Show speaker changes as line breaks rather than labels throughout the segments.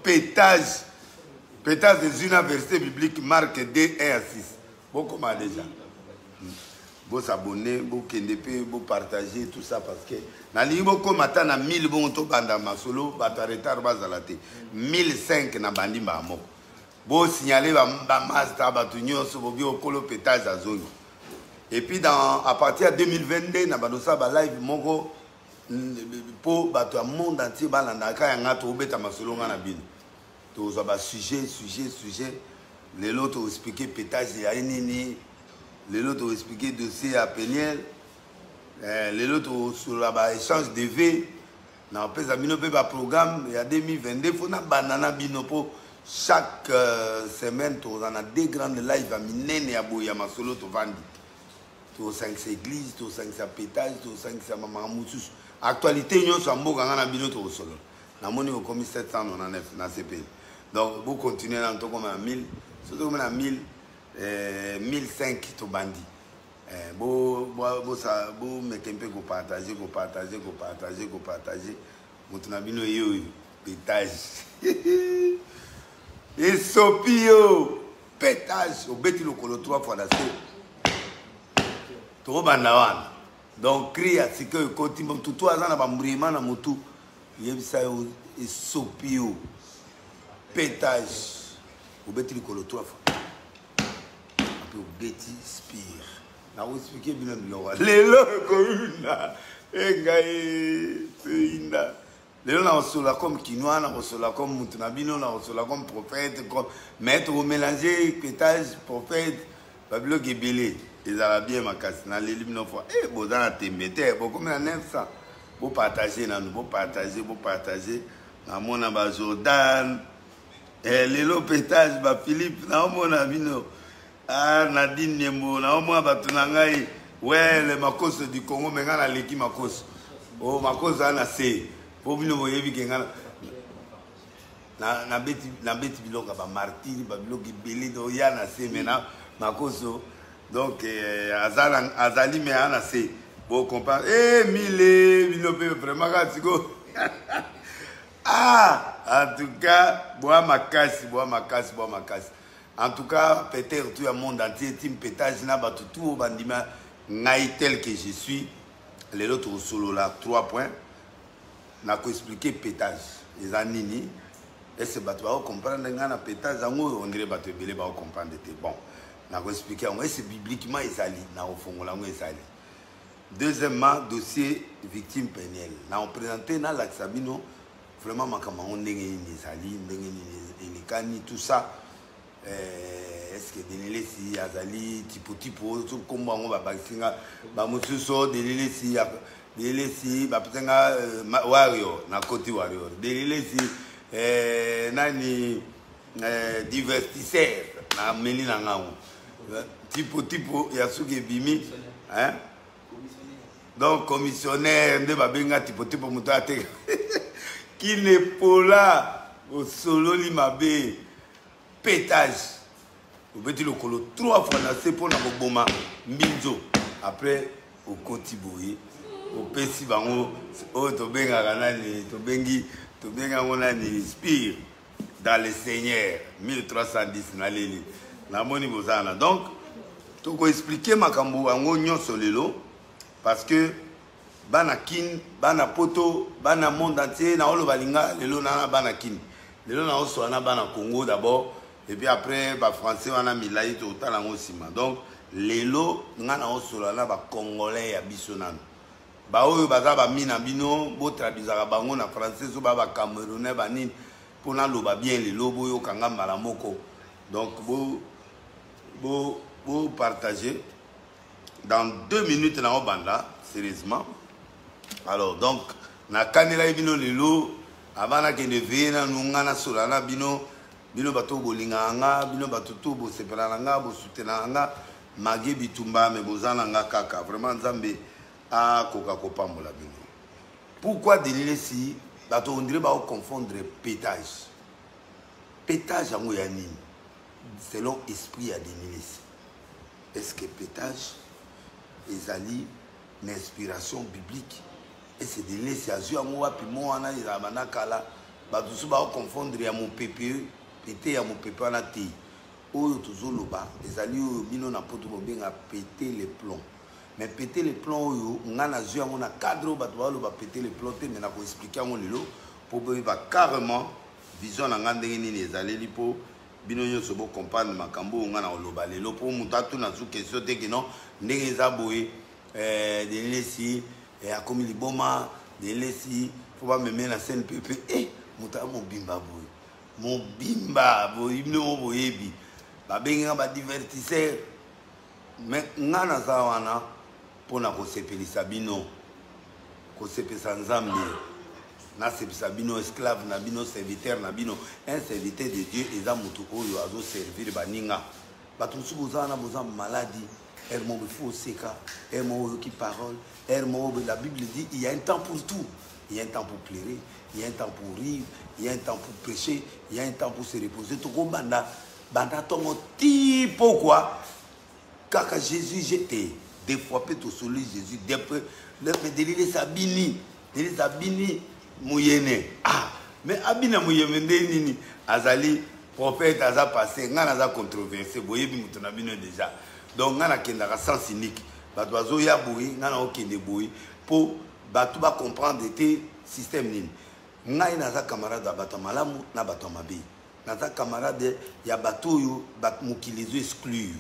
Pétage. Pétage des universités bibliques, Marc 2, 1 à 6. Bon, comment déjà? Vous s'abonner, vous kendepe, vous partager, tout ça parce que na libo ko mata na 1000 bon to banda masolo bata retard bazalate 1005 na bandi mamo. Vous signaler ba master batunyo so bobi okolo pétage à zone. Et puis à partir de 2022 na badosa ba live moko pour bato monde entier balanda ka yanga to beta masolo ngana bino. To zo ba sujet les lots expliquer pétage ya nini. Les autres ont expliqué le dossier à Péniel. Les autres ont sur l'échange de V. Dans le programme, il y a 2022. Il faut que banana binopo. Chaque semaine, on a des grandes lives à Minen et à Bouyama Solo. Tu as 5 églises, tu as 5 pétages, tu as 5 mamamoussous. Actualité, nous sommes en train de faire des solo. Nous avons commis 799 dans ce pays. Donc, vous continuez dans le temps comme à 1000. Surtout comme à 1000. 1005 to bandi. Vous mettez un peu vous partager. Maintenant, bino yo pétage. Et sopio pétage. Au bêti le colo 3 fois d'assez. Tout bandawana. Donc crie à ce que continue tout toi dans la bambrima na motu. Il ça et sopio pétage. Au bêti le colo 3 fois. Betty Spear. Na vous expliquer bien le lelo kouna engai inda lelo na osola comme quinoa na osola comme mutunabino na osola comme prophète comme maître au mélanger pétage prophète babilo gebele les arabiens makasi na lelimino fois bozana tembete beaucoup na 900 vous partagez na nous vous partagez na mona ba Jordan lelo pétage ba Philippe na mona bino. Ah, Nadine Niembo, na omwa batunangai, ouais, le makos du Congo, mais ngana leki makos. Oh, makos ana se. Pour bino boyebi kenga na beti bilonga ba martyr, ba biloki belé do yana se mena makoso. Donc azali me ana se. Bon compare. Mille binope vraiment katiko. Ah, en tout cas, bois makasi. En tout cas, peut-être tout le monde entier, team pétage, n'a pas tout bandima, naï tel que je suis. Les autres solo là, 3 points. N'a qu'à expliquer pétage. Les anini, et c'est battu à comprendre un pétage, on dirait battu belé, va comprendre. Bon, n'a qu'à expliquer, c'est bibliquement isali, n'a au fond, là, isali. Deuxièmement, dossier victime péniel. N'a présenté dans l'Axabino, vraiment, ma camarade, on est isali, tout ça. Est-ce que Delele si Azali tipo tout comme on va bakinga ba mususo Delele si ba putenga warrior na côté warrior Delele si nani divertisseur na melina ngao tipo yasuke bimi hein donc commissionnaire de babenga tipo mutate qui n'est pas là au solo li mabe pétage. Vous mettez le colo 3 fois dans ce pour la boma mbinzo. Après, au Kotiboui, au Pessi Bango, au Tobenga Ranani, Tobenga Monani, Spire, dans les Seigneurs, 1310 dans l'élite. La moni bozana. Donc, tu peux expliquer ma cambo en oignon sur le lot, parce que Banakin, Banapoto, Bana monde entier, na olo balinga, le lot na Banakin. Le lot na oso na Bana Congo d'abord. Et puis après, les Français, on a mis là, ils ont aussi. Donc, les lots, on a solo là, les Congolais, ils sont là. Ils ont mis là, ils ont traduit les Français, ils ont mis Camerounais, pour nous bien les lots, ils ont mis donc, vous partagez. Dans 2 minutes, on va sérieusement. Alors, donc, on a les lots, avant que nous venions, on a solo là, bino bato bolinga nga bino bato to bo sepela nga bo soutenanga nga magi bitumba me bozana nga kaka vraiment nzambe a koka kopambola bino. Pourquoi Delele si bato on dirait ba confondre pétage yango ya nini selon esprit ya Delele si est-ce que pétage ezali une inspiration biblique et c'est Delele si azu yango wapi mo wana ila banakala bato so ba confondre ya mon PPE pété ya mon PPE wana te oyo tozoloba ezali oyo bino na poto bobenga péter les plombs mais péter les plombs oyo nga na zwi yango na cadre bato baloba péter les plombs te mais na koexplike yango lelo po boyeba carrément vision na nga ndenge nini ezaleli po bino nyonso bocomprendre makambo oyo nga na koloba lelo po moto atuna zu question te ke non ndenge eza boye delesi akomi liboma delesi fo bameme na scène pepe moto amobimba boye bino boyebi babenga badivertisseur mais nga naza wana mpona kosepelisa bino kosepelisa nzambe nasepelisa bino esclave na bino serviteur na bino un serviteur de Dieu eza moto oyo azoservir baninga bato mosusu boza wana boza maladi Hermo il faut seka Hermo qui parole Hermo la Bible dit il y a un temps pour tout. Il y a un temps pour pleurer, il y a un temps pour rire, il y a un temps pour prêcher, il y a un temps pour se reposer. Tout comme banda ton type pourquoi kaka Jésus j'étais des fois peut tout celui Jésus des peu le délire sabini mouyene mais abina mouyene nini azali prophète aza passé ngana za controversé boyebi mutuna bino déjà donc ngana kendaka sens unique bato bazoya boye ngana okende boye po bato ba comprendre te système nini ngai naza camarade ya bato malamu na bato mabe naza camarade ya bato yo bato mokili ezo exclure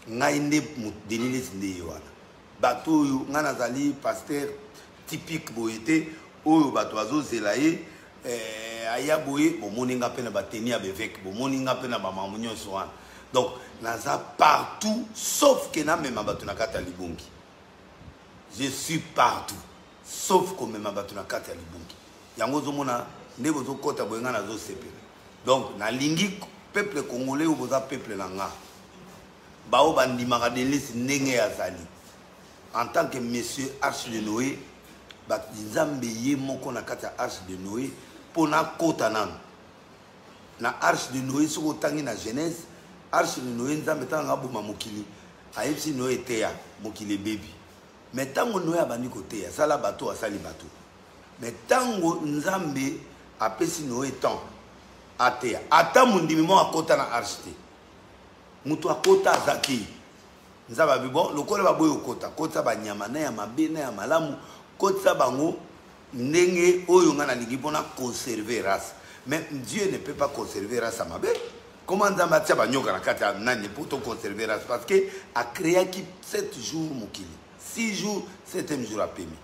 ngai nde denilesi nde wana bato yo ngai nazali pasteur typique boye te oyo bato bazozela ye aya boye bomoni nga mpe na bateni ya beveke bomoni nga mpe na bamamu nyonso wana donc naza partout sauf que namema bato na kati ya libongi je suis partout sauf que même bato na kati ya libongi yango zomona nde bozokota boye nga nazosepela donc nalingi peuple congolais oyo boza peuple na nga bao bandimaka delisi ndenge azali en tant que monsieur Arche de Noé nzambe ye moko na kati ya Arche de Noé mpo nakota nano na Arche de Noé soki otangi na Genèse Arche de Noé nzambe ntango aboma mokili ayebisi Noé eteya mokili ebebi mais ntango Noé abandi koteya asala bato asali bato mais ntango nzambe apesi Noé temps ateya ata mondimi mo akota na Arche te moto akota azaki nzambe abi bon lokola baboyi okota kota banyama na ya mabe na ya malamu kota bango ndenge oyo nga nalingi mpona conserver race mais Dieu ne peut pas conserver race à mabe. Comment nzambe atia banyoka na kati ya nani pour to conserver race parce que a créé qui 7 jours mokili 6 jours 7e jour apemi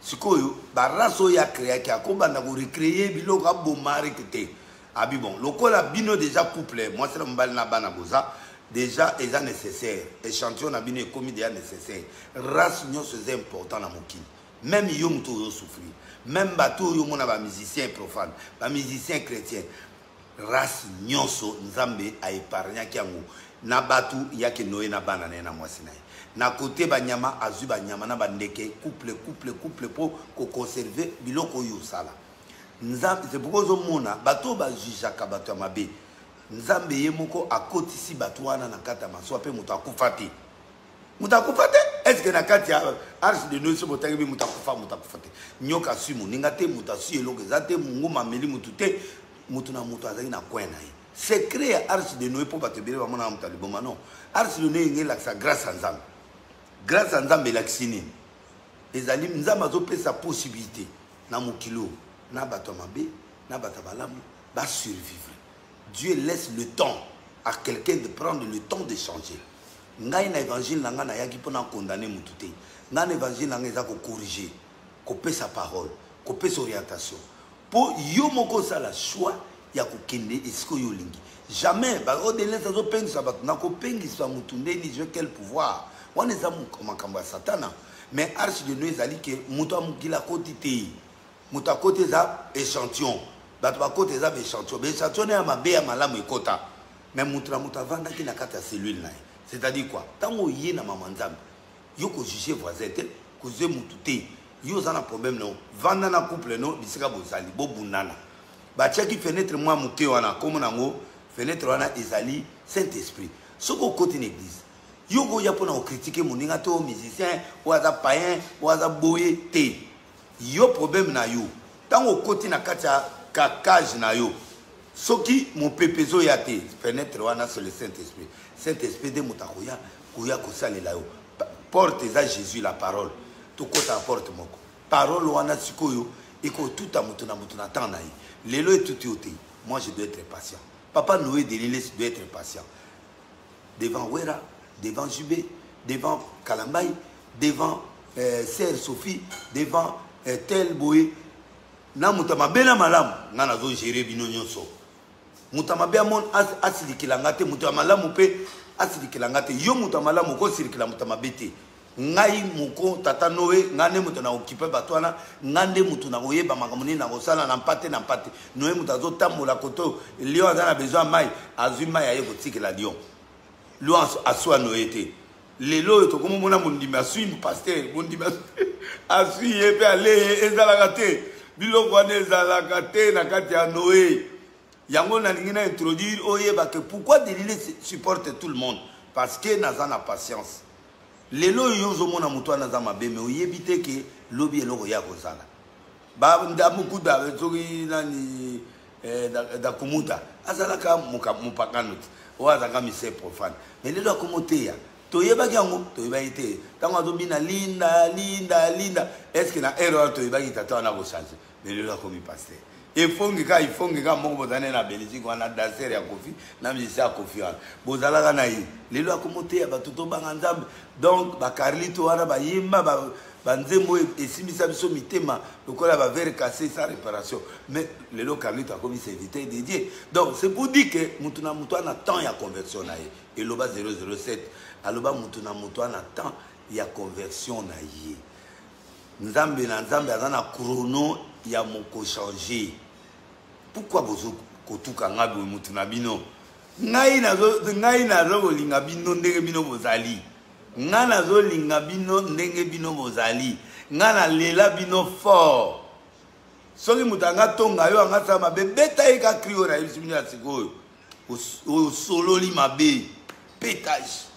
sikoyo ba race oyo a créé qui a kobanda ko recréer biloko abomari kete abi bon lokola bino déjà couple moi c'est le mbali na bana boza déjà est nécessaire échantillon na bino ekomi déjà nécessaire race nyonso c'est important na mokili même yo muto yo souffrir même bato yo mona ba musicien profane ba musicien chrétien race nyonso nzambe a épargné kiango na batu yake Noé na bana na mwasi na na côté banyama azu banyama na bandeke couple po ko conserver biloko yo sala nzambe c'est pourquoi zo mona bato ba jujaka bato ya mabe nzambe ye moko akotisi bato wana na kata maswa pe muto akufati est-ce que na kati ya Arche de Noé so botangi bi muto akufati nyoka simu ninga te muto asu eloko zate mungu mameli muto te mutu na mutu azali na coin na ye secret ya Arche de Noé po bato ebele bamona mutu aliboma non Arche de Noé elakisa grâce à nzambe elakisi nini ezali nzambe azopesa possibilité na mokilo na bato mabe na bato balamu ba survivre. Dieu laisse le temps à quelqu'un de prendre le temps de changer. Ngai na évangile na nga na yaki pona condamner mutu te nga na évangile na nga eza ko corriger ko pesa parole ko pesa orientation pour yo moko sala choix ya kokende esiko yo lingi jamais ba odele ça zo pengisa bato na ko pengisa mutu ndeni je quel pouvoir wana eza makambo ya satana mais Arche de Noé ezali ke mutu amukila koti te mutu akote eza échantillon bato bakote eza échantillon échantillon ya mabe ya malamu ekota mais mutu na mutu avandaki na kati ya cellule na ye c'est-à-dire quoi tango ye na mama nzambe yo ko juger voisin te ko ze mutu te yo za na problème non vanda na couple non bisika bozali bobundana ba tiaki fenêtre moi muté wana comme nango fenêtre wana ezali Saint-Esprit soko côté l'église yo go ya pona critiquer moninga to musicien ou aza païen ou aza boye te yo problème na yo tango côté na katia kakage na yo soki mon pepezo ya te fenêtre wana c'est le Saint-Esprit. Saint-Esprit de mutakoya koya kosalela yo porte eza Jésus la parole to kota porte moko parole wana sikoyo eko tuta mutu na temps na ye lelo etuti ote. Moi je dois être patient. Papa Noé Delilé doit être patient devant Wera, devant Jubé, devant Kalambay, devant Sœur Sophie, devant Tel Boé. Na mutamabe na malamu nga nazo gérer bino nyonso. Mutamabe amon asilikilanga te mutamalamu pe asilikilanga te. Yo mutamalamu ko silikila mutamabe te. Ngai muko tata Noé ngane mutu na occupé batwana ngande mutu na oyeba makamoni na kosala na mpate Noé mutazo tambola koto lion azana besoin mai azui mai aye kotikela lion. Lion aswa Noé te. Lelo to komo mona mondima sui pasteur mondima asui yepe ale ezala te. Biloko wana ezalaka te na kati ya Noé. Yango na lingi na introduire oyeba que pourquoi Delilé supporte tout le monde parce que naza na patience. Lelo yozo mona mutu naza mabe me oyebi te ke lobi eloko ya kozala. Ba ndamuku da soki nani da kumuta azalaka mupakano o azaka mise profane. Mais lelo akomoteya toyeba yango toyeba ite tango azobina linda est-ce que na erreur toyeba tata na ko changer mais lelo akomi pasteur ifongika moko bozane na Belgique wana danser ya Kofi na musicien ya Kofi wana bozalaka na ye lelo akomoteya bato tobanga nzambe donc bakarlito wana bayimba banzembo esimbisa biso mitema lokola bavere cassé sans réparation mais lelo karlito akomi serviteur dédié. Donc c'est pour dire que mutu na mutu ana temps ya conversion na ye eloba 007 aloba mutu na mutu ana temps ya conversion na ye nzambe na nzambe azana chrono ya moko changer. Pourquoi bozo kotuka ngabe mutu na bino ngai nazo kolinga bino ndenge bino bozali nga nazo linga bino ndenge bino bozali nga na lela bino fort soki mutu anga tonga yo anga sama bebeta eka krio na yebisi bino ya sikoyo osololi mabe pétage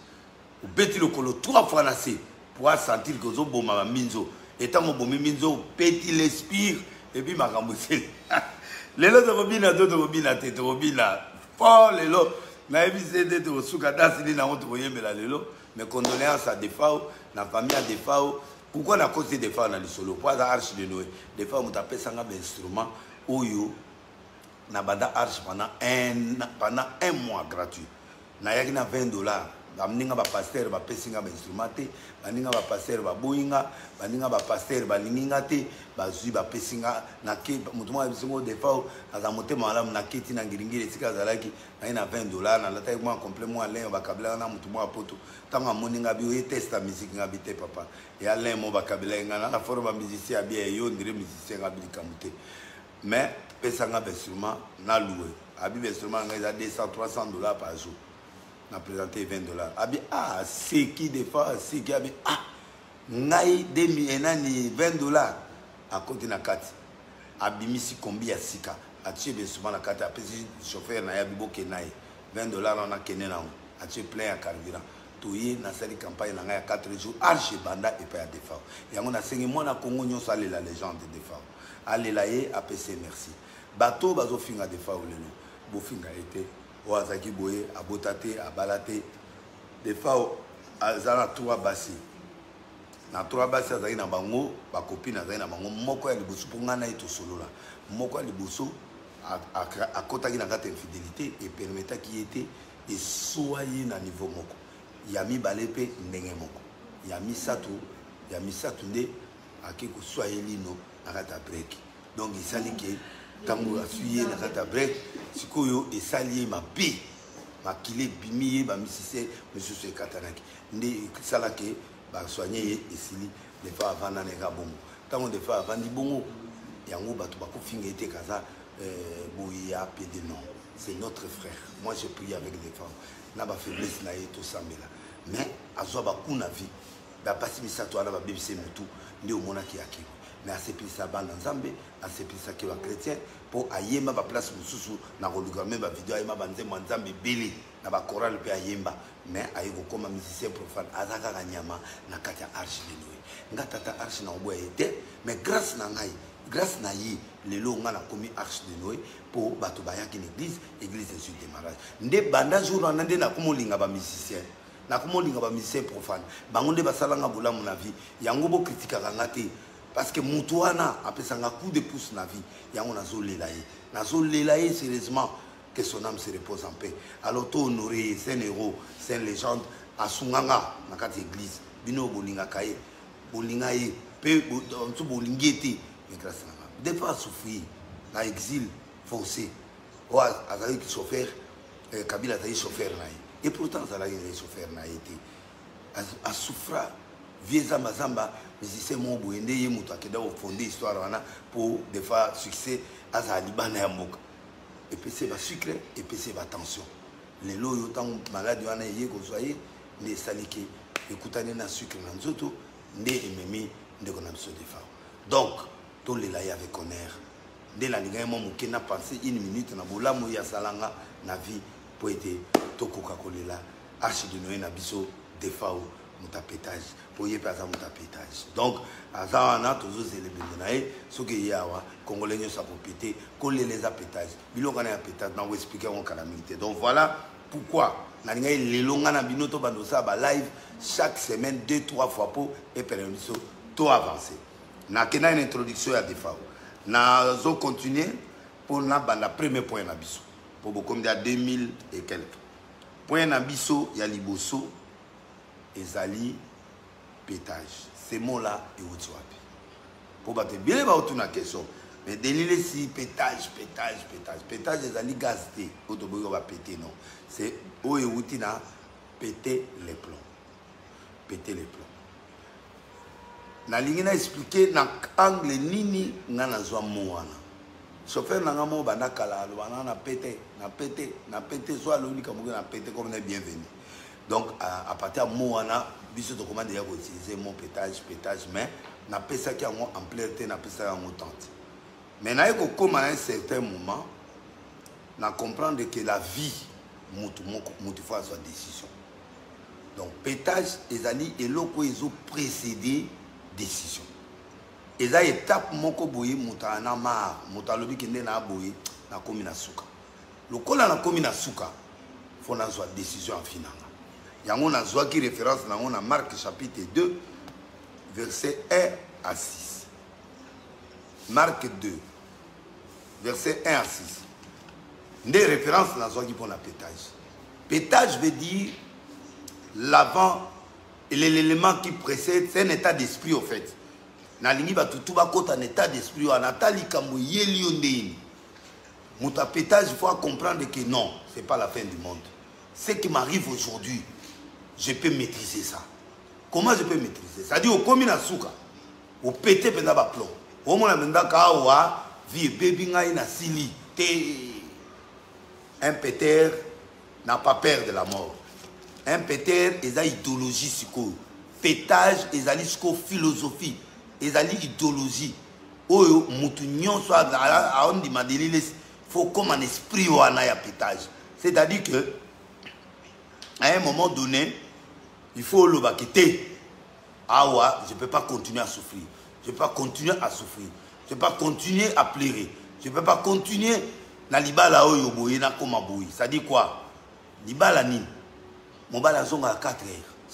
obeti lokolo 3 fois na se pour sentir que ozoboma baminzo etango bomi minzo peti l'esprit et puis makambo sele lelo tokobina to tokobina te tokobina fort lelo na yebisi te tokosuka dasili nango tokoyembela lelo. Mes condoléances à Defao, la famille à Defao. Pourquoi on a causé Defao dans le solo? Pourquoi la arche de Noé? Defao m'a tapé ça un instrument. Oyo, na bada arche pendant un mois gratuit. Na yaki na $20. Bamninga ba pasteur ba pesinga ba instrumenté, baninga ba pasteur ba boinga, baninga ba pasteur ba linginga te, ba zui ba pesinga na ke mutuma bisingo Defao aza motema malamu na keti na ngiringiri sika zalaki na $20 na lata moi complètement alain ba kabela na mutuma poto tanga moninga bi o testa musique ngabi te papa et alain mo ba kabela ngana na forme musicien bien yo ndire musicien ngabi kamute mais pesanga ba instrument na louer abi ba instrument ngaza $200-300 par jour. Na présenté $20. Abi c'est qui des fois c'est qui abi ngai demi enani $20 à côté na kati abi misi kombi ya sika atie be souvent na kati apesi chauffeur na ya biboke nae $20 na kene na atie plein ya carburant toye na sali campagne na ngai ya 4 jours arche banda et pas ya Defao yango na sengi mona Congo nyonso ale la légende de Defao ale la ye apesi merci bato bazo finga Defao lelo bo finga été Oazaki boye abotate abalate Defao azana 3 basi na 3 basi azaki na bango ba copine azaki na bango moko ya liboso pongana eto solola moko ya liboso akotaki na kata infidélité et permetta qui était et soyez na niveau moko ya mibale pe ndenge moko ya misato nde akiko soyez lino na kata break donc isali ke tango asuye na kata break sikoyo esali mabe makile bimiye ba misise monsieur se katanaki nde salake ba soigner esili des fois avant na nga bongo tango des fois avant di bongo yango bato bakofinga ete kaza boya pede non c'est notre frère moi je prie avec des femmes na ba faiblesse na yeto sambela mais azwa ba kuna vie ba pasi misato ala ba bebise mutu nde omona ki akiko mais asepelisa bana nzambe asepelisa ke ba chrétien pour ayemba ba place mususu na koluka même ba video ayemba banzembo nzambe beli na ba chorale pe ayemba mais ayeko koma musicien profane azaka kanyama na kati ya arche de Noé ngata ta arche na oboya ete mais grâce na ngai grâce na ye lelo on a commis arche de Noé pour bato bayaki l'église de suite démarrage nde banda jour na nde na komolinga ba musicien na komolinga ba musicien profane bango nde basalanga bolamu na vie yango bo critikaka ngate parce que mutu wana apesanga coup de pouce na vie yango nazolela ye sérieusement que son âme se repose en paix alors to honoré c'est un héros c'est une légende asunganga na kati église bino bolinga kaye bolinga ye pe on bolingi ete mais grâce na des fois souffrir na exil forcé ou azali chauffeur Kabila azali chauffeur na et pourtant azali chauffeur na été a souffra vieux zamba musicien mo boende ye muto akeda au fonder histoire wana pour des fois succès azali bana ya mboka et puis c'est ba sucre et puis c'est ba tension les loyo tant malade wana ye ko soye ne salike ekutane na sucre na nzoto nde ememi nde ko na biso defa donc tout les là avec honneur dès la ligue moi moké na pensé une minute na bolamu ya salanga na vie pour aider tokoka kolela arche de Noé na biso defa muta pétage pour y passer muta pétage donc azana toujours célébrer nae ce que yawa congolais ne savent péter coller les pétage bilonga na pétage na expliquer en calamité donc voilà pourquoi na ligue lelonga na binoto bandosa ba live chaque semaine 2-3 fois pour et permettre tout avancer na kena une introduction à défaut na zo continuer pour na banda premier point na biso pour beaucoup comme 2000 et quelques point na biso ya liboso ezali pétage ces mots là et wapi pour battre bien ba autour question mais délile si pétage ezali gaz té autoboyo va péter non c'est o et na péter les plombs na lingi na expliquer na angle nini ngana zwa moana chauffeur na ngamo banda kala bana na pété soit l'unique comme na pété comme est bienvenu donc à partir de moana biso to comment déjà utiliser mon pétage mais na pesa ki en ampleur na pesa en tente mais na eko comme à un certain moment na comprendre que la vie mutu fois sa décision donc pétage ezali eloko ezo précéder décision et ça étape moko boye muta na mar muta lobi kende na boye na komi na suka lokola na komi na suka faut na soit décision en finale yango na zwa ki référence na on a Marc chapitre 2 verset 1 à 6 Marc 2 verset 1 à 6 des références na zwa ki pour la pétage veut dire l'avant et l'élément qui précède, c'est un état d'esprit au fait. Na lingi ba tutu ba kota un état d'esprit en atali kambo yeli ondeni. Muta pétage, il faut comprendre que non, c'est pas la fin du monde. Ce qui m'arrive aujourd'hui, je peux maîtriser ça. Comment je peux maîtriser ça? C'est-à-dire au komina suka, au pété penda ba plomb. Au mona menda kawa vie baby ngai na sili te un péter n'a pas peur de la mort. Un péter, ils ont idéologie, pétage, ils ont philosophie, ils ont idéologie. Oyo, moutounion soit à on dit il faut comme un esprit ou un pétage. C'est-à-dire que, à un moment donné, il faut le baqueter. Ah ouais, je ne peux pas continuer à souffrir. Je ne peux pas continuer à souffrir. Je ne peux pas continuer à pleurer. Je ne peux pas continuer na libala oyo boye na koma boye. Ça dit quoi? Libala ni. Mon bal a 4 heures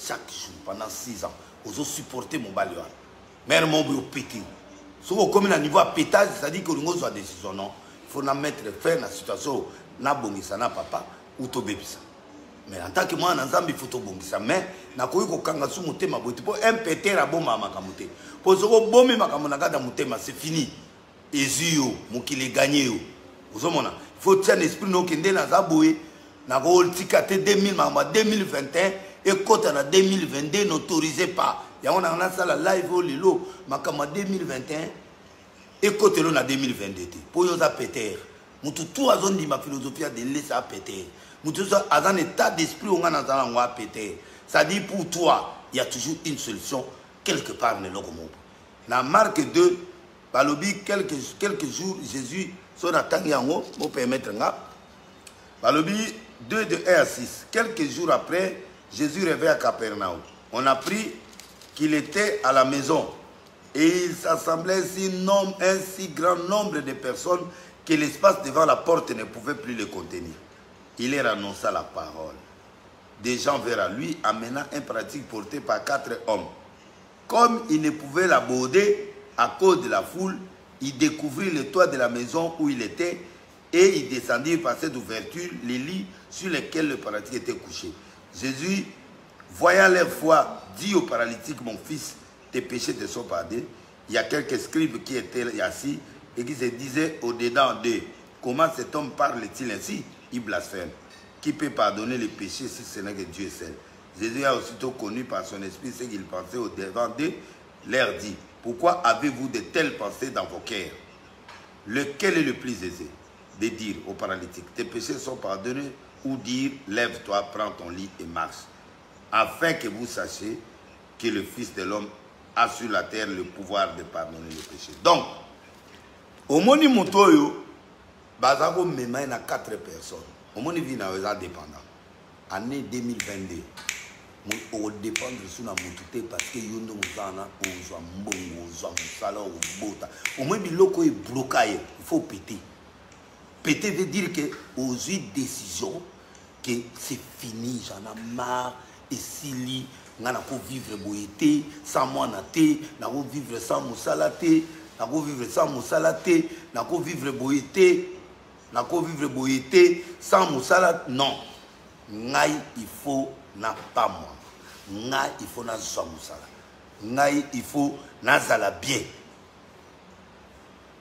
chaque jour pendant 6 ans. Vous avez supporté mon bal. Mais mon bal pété. Si vous avez un niveau à pétage, ça dit que vous avez une décision. Non. Il faut mettre fin à la situation. Na bongisa na papa ou to bebisa. Mais en tant que moi, il faut to bongisa. Mais na koyi ko kanga su mutema boiti. Pour un pété la bombe à makamote. Pour ce que bombe makamonaka da mutema, c'est fini. Ezio, mukile gagné. Vous avez il faut tenir l'esprit no kende na zaboé. Na tikate 2021 et côté na 2022 n'autorisez pas. Ya on a ça la live au lilo makama 2021 et côté là na 2022. Pour yo za péter. Mutu tout a zone di ma philosophie de laisser à péter. Mutu ça a un état d'esprit on a dans ngwa péter. Ça dit pour toi, il y a toujours une solution quelque part dans le monde. Na Marc 2 balobi quelques jours Jésus son attend yango pour permettre nga balobi 2 de 1 à 6. Quelques jours après, Jésus revint à Capernaum. On a appris qu'il était à la maison Et il s'assemblait un si grand nombre de personnes que l'espace devant la porte ne pouvait plus le contenir. Il leur annonça la parole. Des gens vers lui, amenant un pratique porté par 4 hommes. Comme il ne pouvait l'aborder à cause de la foule, il découvrit le toit de la maison où il était et il descendit par cette ouverture les lits sur lesquels le paralytique était couché. Jésus, voyant leur foi, dit au paralytique, mon fils, tes péchés te sont pardonnés. Il y a quelques scribes qui étaient assis et qui se disaient au-dedans d'eux, comment cet homme parle-t-il ainsi? Il blasphème. Qui peut pardonner les péchés si ce n'est que Dieu seul? Jésus a aussitôt connu par son esprit ce qu'il pensait au-devant d'eux, leur dit, pourquoi avez-vous de telles pensées dans vos cœurs? Lequel est le plus aisé de dire au paralytique, tes péchés sont pardonnés, ou dire, lève-toi, prends ton lit et marche, afin que vous sachiez que le Fils de l'homme a sur la terre le pouvoir de pardonner les péchés. Donc, au moni motoyo, bazako mema na 4 personnes. Au moni vina weza dépendant. Année 2022. On dépend sur la montée parce que yondo muzana ozwa mbongo ozwa musala obota. Au moins biloko est bloqué, il faut péter. Péter veut dire que aux décision que c'est fini, j'en ai marre et si ngana ko vivre boyete sans moi naté, na ko vivre sans musala té, na ko vivre sans musala té, na ko vivre boyete, na ko vivre boyete sans musala non. Ngai il faut na pas moi. Ngai il faut na zwa musala. Ngai il faut na zala bien.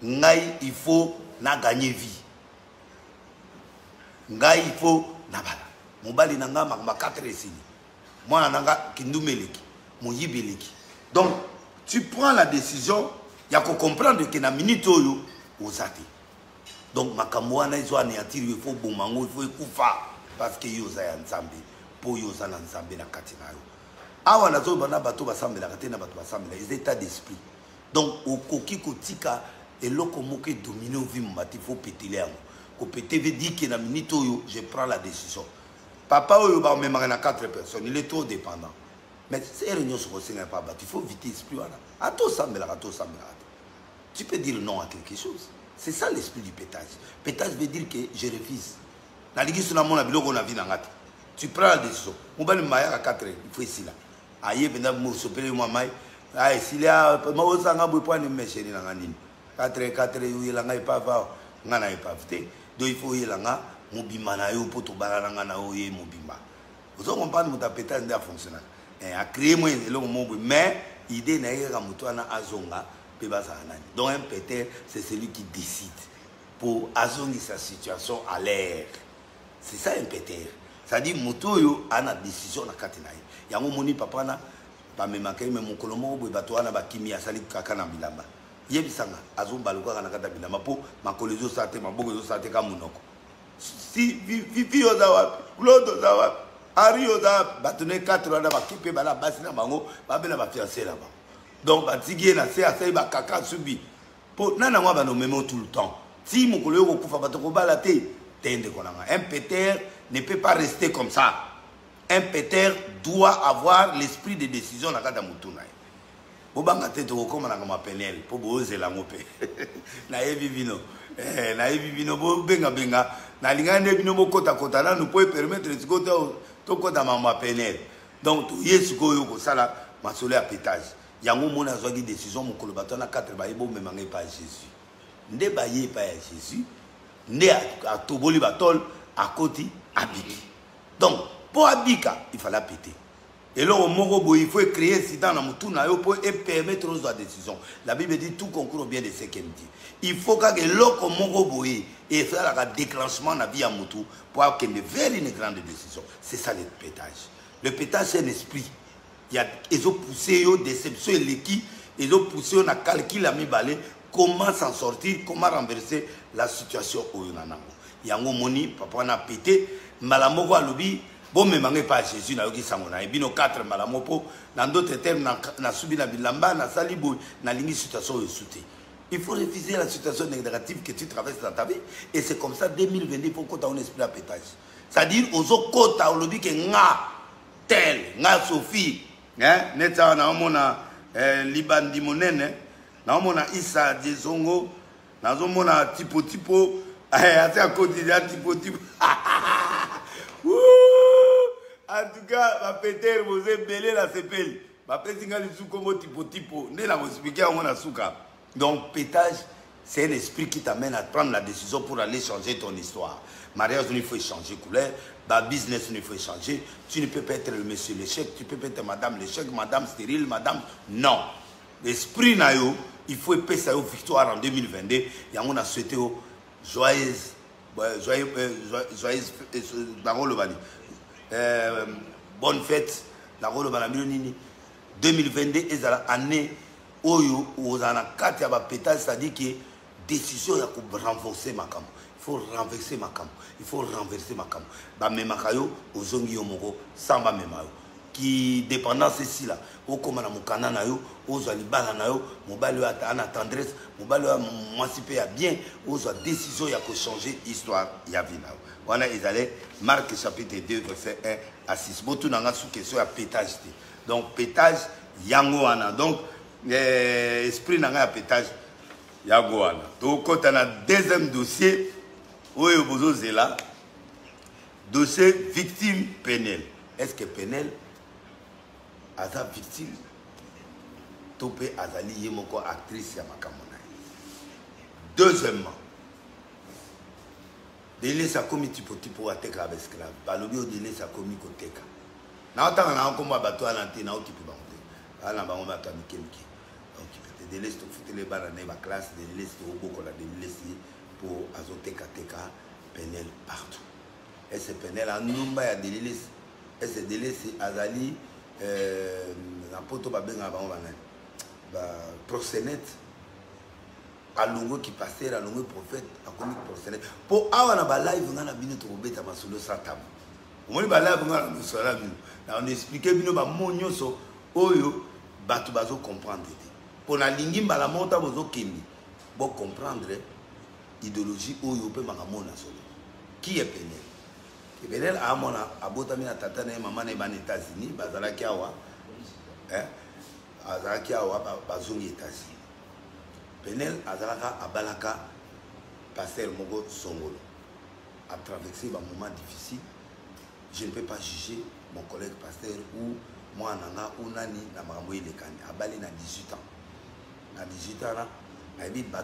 Ngai il faut na gagner vie. Ngai il faut na bala. Mobali nanga ma 4 esini. Moi nanga kindumeleki, moyibeleki. Donc tu prends la décision, il y a qu'on comprendre que na minute oyo ozati. Donc makambo wana izo anéantir il faut bomango, il faut ekufa parce que yoza ya nzambe. Po yoza na nzambe na katina yo. Awa nazo bana bato basambela katena bato basambela les états d'esprit. Donc au koki kotika eloko moko dominer au vie mbati faut péter yango. Ko péter veut dire que na minute oyo je prends la décision. Papa oyo ba même na 4 personnes, il est trop dépendant. Mais c'est réunion sur le pas battu, il faut vite l'esprit voilà. À tout sambela, à tout sambela. Tu peux dire non à quelque chose. C'est ça l'esprit du pétage. Pétage veut dire que je refuse. Na ligi sur la mon abiloko na vie na ngati. Tu prends la décision. Mon bani maya à 4 il faut ici là. Aye benda mo sopele moi mai. Aye s'il y a ma osanga bo point me chéri na ngani. 4 yo yela ngai pa va ngana e pa vite. Donc il faut yela nga mobimba na yo poto balanga na oye mobimba. Vous avez compris mon pétage n'a fonctionné. A créé moi le moment mais idée na yera muto na azonga pe baza nani. Donc un pétage c'est celui qui décide pour azongi sa situation à l'air. C'est ça un pétage. Ça dit muto yo ana décision na katina. Yango moni papa na ba memaka me mokolomo bo bato ana ba kimia sali kaka na bilamba. Yebisanga azomba luka na kata bilamba po makolezo sate maboko zo sate ka munoko. Si vivi ozawa Claude ozawa Ari ozawa batone 4 ana ba kipe bala basi na bango ba bela ba fiancé là-bas. Donc batigi na se asai ba kaka subi. Po nana ngwa ba no memo tout le temps. Si mokolo yo kufa batoko bala te tende konanga. Un péteur ne peut pas rester comme ça. Un péteur doit avoir l'esprit de décision na kata mutuna. Bobanga te to koma na ma penel po bozela ngope. Na yebi vino. Na yebi vino bo benga na lingane bino bo kota na nous peut permettre de kota to kota ma penel. Donc to yesu ko yo ko sala masole à pétage. Yango mona zwaki décision mokolo batona 4 ba yebo memangai pa Jésus. Nde ba ye pa Jésus. Nde a toboli batol à côté abiki. Donc pour abika, il fallait péter. Et là, il faut créer un incident dans le tour et permettre aux décisions. La Bible dit tout concourt au bien de ce qu'elle dit. Il faut que l'autre boy et faire un déclenchement de la vie à Moutou pour avoir une grande décision. C'est ça le pétage. Le pétage, c'est un esprit. Ils ont poussé aux déceptions et l'équipe, ils ont poussé à calculer à mi balai comment s'en sortir, comment renverser la situation où il y a. Il y a un moni, papa a pété, malamoko à l'obi. Bon, mais je pas Jésus, na yoki sangona. Et bien, 4 malamopo, dans d'autres termes, na subi na bilamba, na salibo, na lingi situation de soutien. Il faut refuser la situation négative que tu traverses dans ta vie. Et c'est comme ça, 2022, il faut que tu aies un esprit à pétage. C'est-à-dire, aux autres côtés, on dit que nga tel, nga Sophie, hein, neta na omona liban dimonene, naomona Issa Dezongo nazomona tipo ati à côté de tipo en tout cas va péter vous êtes belé la sepel va péter nga lisu comme tipo ne la expliquer on a souka donc pétage c'est un esprit qui t'amène à prendre la décision pour aller changer ton histoire. Mariage, il faut changer couleur. Business, il faut changer. Tu ne peux pas être le monsieur l'échec. Tu ne peux pas être madame l'échec, madame stérile, madame... Non. L'esprit, il faut épaisser sa victoire en 2022. Et on a souhaité joyeuse... bonne fête. 2022 est l'année où on a 4 pétage, c'est-à-dire que décision de renforcer ma cam. Il faut renverser ma cam. Il faut renverser ma cam. Ba memakayo ozongi yomoko samba memayo. Qui dépendance ici là. O komana mukana na yo, ozali bala na yo, mobali ata ana tendresse, mobali wa emancipé ya bien, ozo décision ya ko changer histoire ya vie na yo. Wana ezale Marc chapitre 2 verset 1 à 6. Botu nanga sous question ya pétage. Donc pétage yango wana. Donc esprit nanga ya pétage Yagoana. Donc, quand on a deuxième dossier, Oyo Bozo Zela, dossier victime Penel. Est-ce que Penel a sa victime? Topé Azali Yemoko, actrice Yamakamona. Deuxièmement, délai sa commis tipo à teka avec esclave. Balobi au délai sa commis koteka. Na otanga na okomba bato alante na okipi bangote. Ala bango bato amikemiki. Des délais pour les bananes dans la classe, des délais pour pour azoteka Penel partout. Et c'est Penel en nomba ya des délais. Et c'est délais c'est azali na poto ba benga ba ba proxénète à longo qui pasteur à longo prophète à comique proxénète. Pour awana ba live ngana bino to beta masolo satam. On li ba live ngana no sala bino. Na on expliquer bino ba monyoso oyo batu bazo comprendre. Pour la ligne la monta bozo kemi bon comprendre idéologie oyo pe makamona solo qui est Penel Penel a mona abota mina tata na maman na ban États-Unis bazala kiawa azala kiawa bazongi États-Unis Penel azalaka abalaka pasteur Mogo Songolo a traversé un moment difficile. Je ne peux pas juger mon collègue pasteur ou moi nanga ou nani na makambo elekani abali na 18 ans. À 18 ans, il y a des gens qui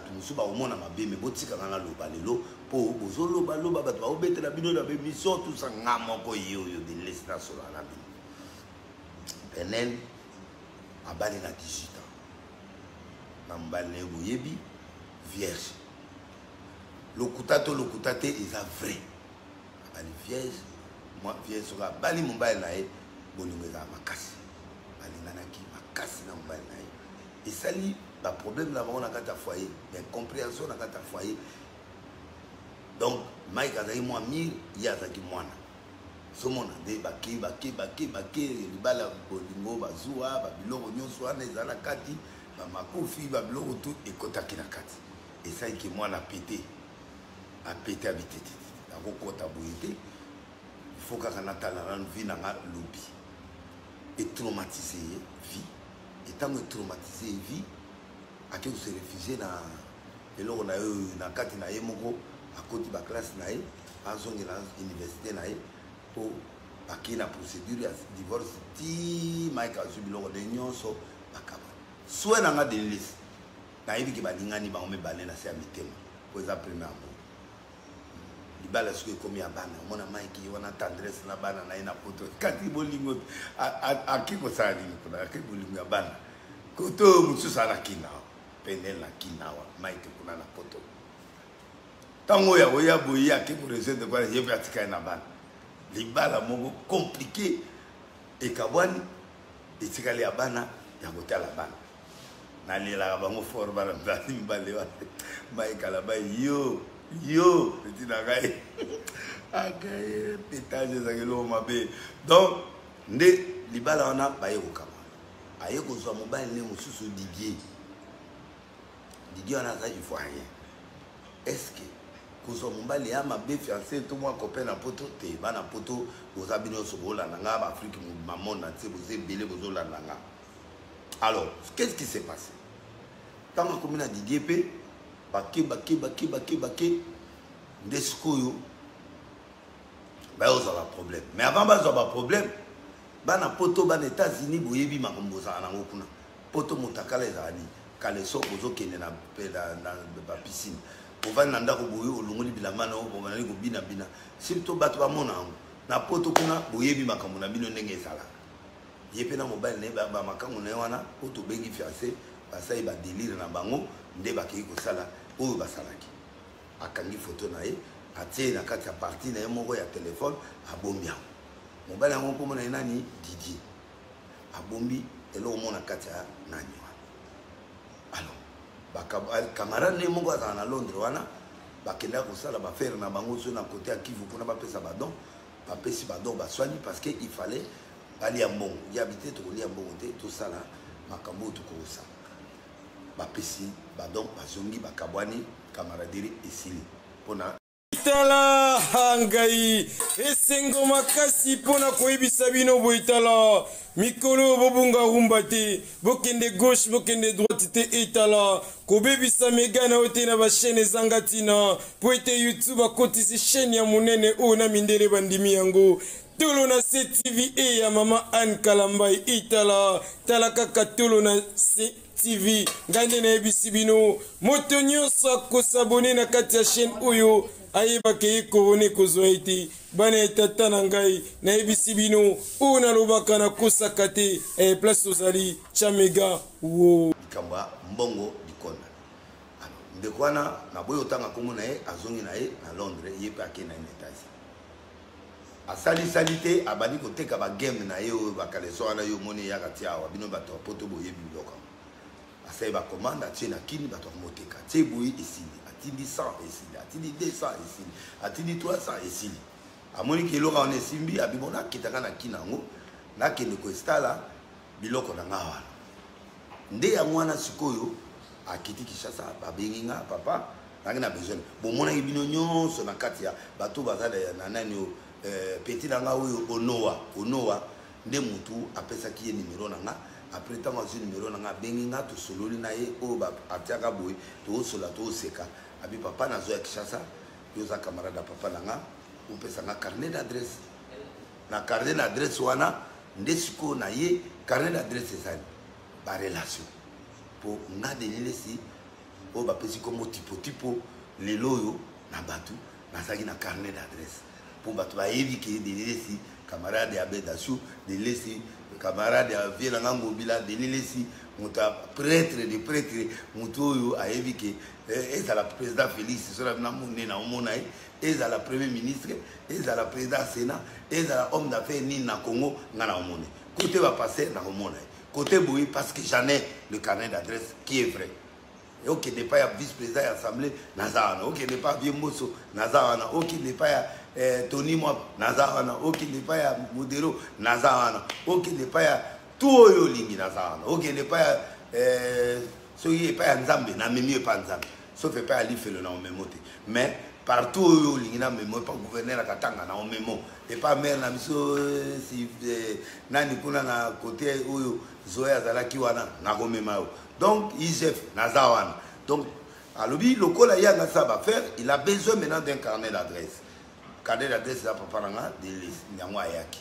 ont été mais ils ont pour bozolo baloba bato ba obete la bino na mission tout ça ngamo ko yo de l'État sur la bino. Penel abali na 18 ans. Nambale boyebi vierge. Lokutato ils a vrai. Abali vierge, moi vierge sur la bali mobile na e bolingo za makasi. Bali nanaki makasi na mobile na e. Et ça li le problème là on a qu'à foyer l'incompréhension on a qu'à foyer donc Mike a dit moi mille il y a qui moi so mon ande baki libala bolingo bazua babiloko nyonso ana ezala kati ba makofi babiloko tout ekotaki na kati et ça qui moi a pété habité na kokota boyete il faut qu'à na talana vie na lobby et traumatisé vie et tant que traumatisé vie à qui se réfugier dans et là on a eu dans kati na yemoko à côté ba classe na ye azongi na université na ye pour baki na procédure ya divorce ti Mike azubilo de nyonso bakaba soit na nga de liste na yebi ki balingani ba omebale na se mitema pour ça premier amour libala ce que comme ya bana mona Mike wana tendresse na bana na ina poto kati bolingo a ki ko sali ko na ki bolingo ya bana koto mususa na kina Penel na kinawa Mike kuna na poto tango ya oya boya ki pour essayer de voir je vais atika na bana libala moko compliqué et kabwani etikali ya bana ya kotala bana na lela bango for bana mbali mbale wa Mike la ba yo etina gai akaye pétage za kelo mabe donc nde libala wana ba yeko kama ayeko zo mobile ne mususu Didier on a ça il faut rien est-ce que kuzo mobile ya mabe fiancé tout moi copain na poto te ba na poto aux abino sobola nanga ba Afrique maman na tse boze belé bozola nanga alors qu'est-ce qui s'est passé tant que na Didier pe baki nde sikoyo bazala problème mais avant bazala problème bana poto bana États-Unis boyebi makambo za nango kuna poto mutakala ezali kale so ozokende na piscine ovani na ndako boye olongoli bilamba na obongali kobina bina surtout bato bamona yango na poto kuna boyebi makambo na bino ndenge ezala ye pe na mobile ne ba makambo na wana oto bengi fiancé basai ba délire na bango nde bakei kosala oyo basalaki akangi photo na ye atie na kati ya partie na ye moko ya téléphone abombi yango mobile yango kombo na ye nani Didier abombi eloko mona kati ya nani alors camarade ne moko azala na Londres wana bakenda kosala bafere na bango so na côté ya Kivu mpona bapesa badon bapesi badon baswani parce que il fallait balia mbongo ya habité tokolia mbongo te tosala makambo oyo tokosala bapesi badon bazongi bakabwani camaraderie esili mpona
Itala hangai esengo makasi pona koyebisa bino boitala mikolo bobunga rumbate bokende gauche bokende droite te itala kobebisa megana ote na ba chaîne zangatina po ete YouTube akotisi chaîne ya munene o na mindele bandimi yango tolo na CTV ya mama Anne Kalambai itala tala kaka tolo na TV ngande na ebisi bino moto nyonso akosabone na kati ya chaîne oyo ayeba ke korone kozwa ete bana etata na ngai na ebisi bino oyo nalobaka na kosaka te place ozali chamega wo
kamba mbongo likonda ndeko wana na boyo otanga kombo na ye azongi na ye na Londres ye pe ake na États-Unis asali te abandi koteka bagame na ye oyo bakaleso wana yo omoni eyaka ti awa bino bato ya poto boyebi biloko asali bakomande atie na kini bato ya moteka tie boye esili atindi 100 esili atindi 200 esili atindi 300 esili amoni ke eloko wana esimbi abimo nakitaka na kini yango nakende koestala biloko na nga wana nde yango wana sikoyo akiti Kinshasa babengi nga papa nangi na besoin bomonaki bino nyonso na kati ya bato baza na nani oyo petit na nga oyo onowa nde mutu apesaki ye numero na nga après ntango azwi numero na nga abengi nga tosololi na ye oyo atiaka boye toosola tooseka abi papa nazo ya Kinshasa yo oza camarade ya papa na nga opesa nga carnet d'adresse na carnet d'adresse wana nde sikoyo na ye carnet d'adresse ezali barelation mpo nga delelesi oyo bapesi kombo tipo lelo oyo na bato nazalaki na carnet d'adresse mpo bato bayebi ke delelesi camarade ya Bedasio delelesi camarade ya vie na nga ngobila delelesi moto ya prêtre de prêtre moto oyo ayebi ke ezala président Félix sola na monde na omona ye ezala premier ministre ezala président Sénat ezala homme d'affaires nini na Congo nga na omona côté bapasser na omona ye côté boye parce que j'en ai le carnet d'adresse qui est vrai ok n'est pas vice-président de l'Assemblée Nazarana ok n'est pas vieux Mosso Nazarana ok n'est pas Tony Moab Nazarana ok n'est pas Modero Nazarana ok n'est pas tout oyo lingi Nazarana ok n'est pas soki pas Nzambe na memi pas Nzambe sauf pas ali felo na omemote mais partout oyo lingi na memo pas gouverneur na Katanga na omemo et pas maire na biso si nani kuna na côté oyo Zoya zalaki wana na komema yo donc IGF Nazawan donc alobi lokola yanga ça va faire il a besoin maintenant d'un carnet d'adresse à papa nanga de nyango ayaki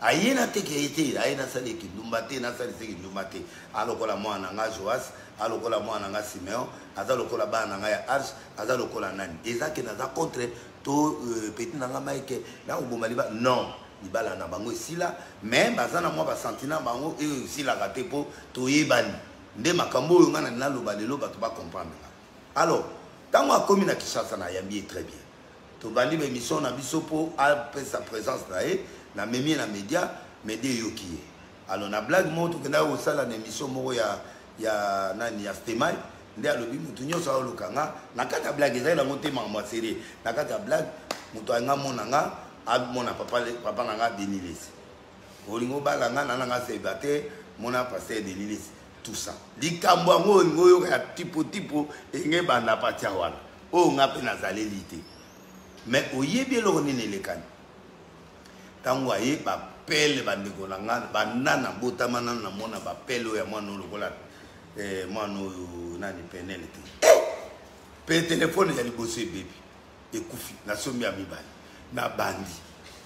ayena te ke ete ayena sali ki ndumbate na sali se ki ndumbate alokola mwana nanga Joas alokola mwana nanga Simeon aza lokola bana nanga ya Arch aza lokola nani ezaki naza contre to petit nanga Mike na uboma liba non libala na bango esila mais bazana mwa ba sentina bango e esila kate po to yebani nde makambo oyo ngana naloba lelo bato ba comprendre alors tango akomi na Kinshasa na yambi très bien to bandi ba émission na biso po a sa présence na e na memi na média yoki alors na blague moto kenda o sala na émission moko ya nani ya Stemai nde alobi mutu nyonso alokanga na kata blague ezali na motema mwa série na kata blague mutu anga monanga mona papa nanga Denilesi olingo balanga nanga sebate mona passer Denilesi tout ça likambo yango olingo ya tipo enge banda patia wana o nga pe nazaleli te mais oyebi eloko nini elekani tango aye bapele bandeko na nga banana botamana na mona bapele oyo ya mwana lokola moi no nani penel te pe téléphone ya libosé bébé et kufi na sombi amibali na bandi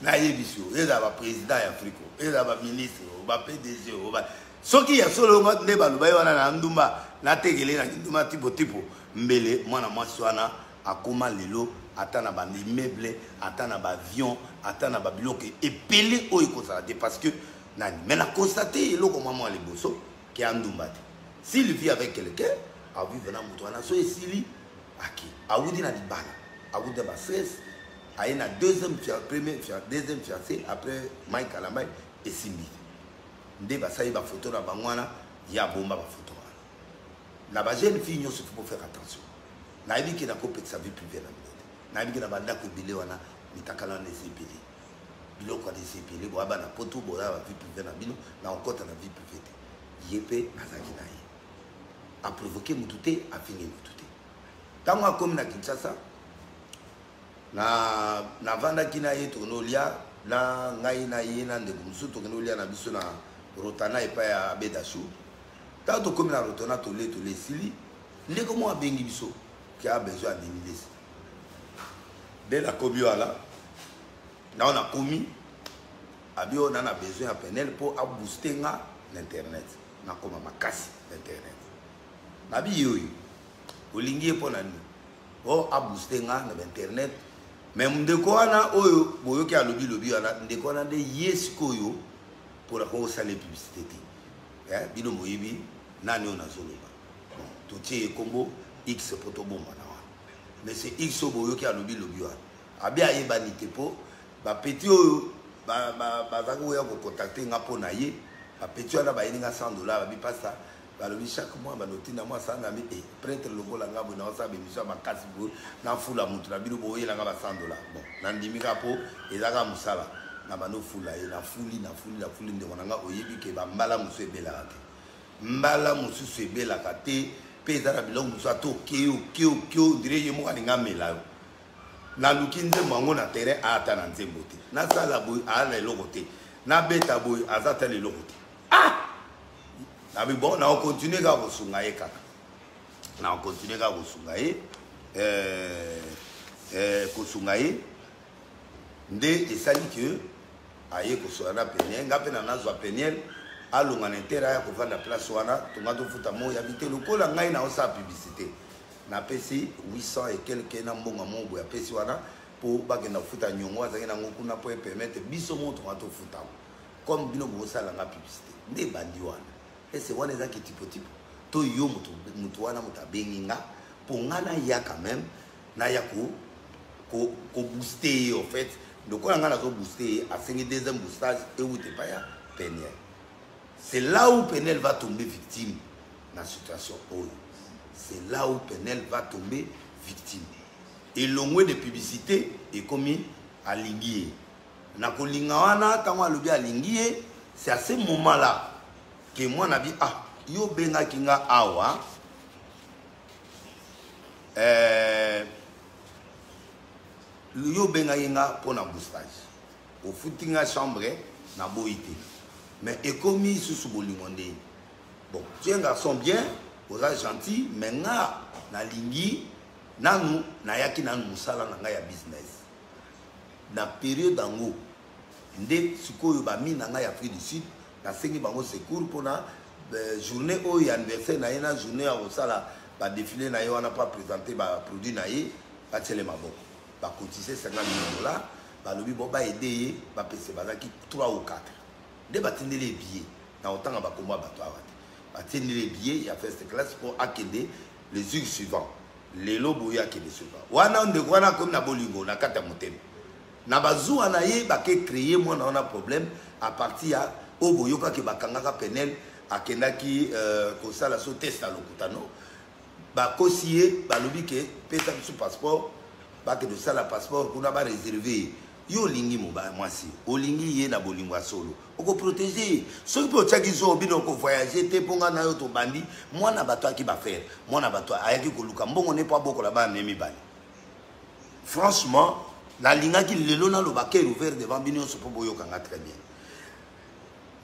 na yebiso eza ba président ya Afrique eza ba ministre ba PDG ba soki ya solo nde baluba wana na ndumba na tegele na ndumba tipo mbele mwana mwasi wana akoma lelo ata na ba immeuble ata na ba avion ata na ba biloko epele oyo kozala te parce que nani mais na constater eloko maman liboso ki andumba te s'il vit avec quelqu'un a vivre na mutu wana so esili aki awudi na libala awudi ba stress aye na deuxième fiancé après Mike Kalambay et Simbi nde basali ba photo na bangwana ya bomba ba photo wana na ba jeune fille nyonso faut faire attention na yebi ki na kopet sa vie privée na minute na yebi ki na banda ko bile wana mitakala na sepeli biloko na sepeli bo aba na poto bo la vie privée na bino na okota na vie privée te yepe azaki na ye a provoquer mututé a fini mututé tango akomi na Kinshasa na vanda kina ye tonolia na ngai na ye na ndeko musu tonolia na biso na Rotana epa ya Bedashu ta to komi na Rotana to le sili ndeko mo abengi biso qui a besoin de milice dès la komi wala na on a commis abio on a besoin à penel pour booster nga l'internet na koma makasi l'internet na bi yoyo olingi po na ni o a booster nga na internet même ndeko wana oyo boyoki alobi lobi wana ndeko wana de yes koyo pour la salle publicité bino moyibi nani on a zoloba bon tout est combo X poto bomba na wana mais c'est X boyoki alobi lobi wana abia yebani te po ba petit oyo ba zango ya ko contacter nga po na ye ba petit wana ba yinga $100 ba bi pasta balobi chaque mois banotina moi ça na mi prêtre lokola nga bona sa bemission makasi bo na fula mutu na bino boyela nga ba $100 bon na ndimika po ezaka musala na bano fula e na fuli ndeko na nga oyebi ke ba mbala musu ebela te mbala musu ebela te peza na biloko musu to kio dire ye mo kaninga mela na lukinze mango na terrain ata na nzembo te na sala boy ala eloko te na beta boy azata eloko te na bi bon na on continue ka kosunga ye kaka na on continue ka kosunga ye kosunga ye nde esali que aye kosunga na peniel ngape na nazwa peniel alonga na intera ya kovanda place wana tonga tofuta mo ya bite lokola ngai na osa publicité na pesi 800 et quelques na mbonga mongo ya pesi wana po bakenda futa nyongo azaki na ngokuna po permettre biso moto tonga tofuta comme bino bosala nga publicité nde bandi wana et c'est one qui tipo to yo mutu wana mutabengi nga po ngana ya quand même na ya ko booster en fait donc on a zo booster à 5 deuxième boostage et où t'es pas ya Penel c'est là où Penel va tomber victime dans la situation c'est là où Penel va tomber victime et l'ongwe de publicité est commis à lingier na ko linga wana tango alobi a lingier c'est à ce moment là que moi na bi yo benga kinga awa yo benga yinga pour na boostage au footinga chambre na boité mais ekomi sous bolingonde bon tu es un garçon bien oza gentil mais nga na lingi nanu na yaki nanu musala na nga ya business na période dango nde sikoyo ba mi na nga ya Afrique du Sud na sengi bango secours pona journée o ya anniversaire na yena journée ya osala ba défilé na yo wana pas présenter ba produit na ye ba tele maboko ba cotiser $50 millions ba lobi bo ba aider ba pese ba zaki 3 ou 4 de ba tindele billets na otanga ba komba ba to awate ba tindele billets ya first class pour akende les jours suivants les lobo ya kende suivant wana nde wana comme na bolingo na kata motema na bazu na ye ba ke créer moi na on a problème à partir ya oboyoka ke bakangaka Penel akendaki kosala so test à lokutano ba kosiye ba lobi ke pesa biso passeport ba ke de sala passeport kuna ba réserver yo lingi moba mwasi olingi ye na bolingo solo oko protéger ceux qui otaki zo bino ko voyager te ponga na yo to bandi mwana bato aki ba faire mwana bato ayaki koluka mbongo ne pa boko la ba nemi bali franchement la linga ki lelo na lo ba ke ouvert devant bino so po boyoka nga très bien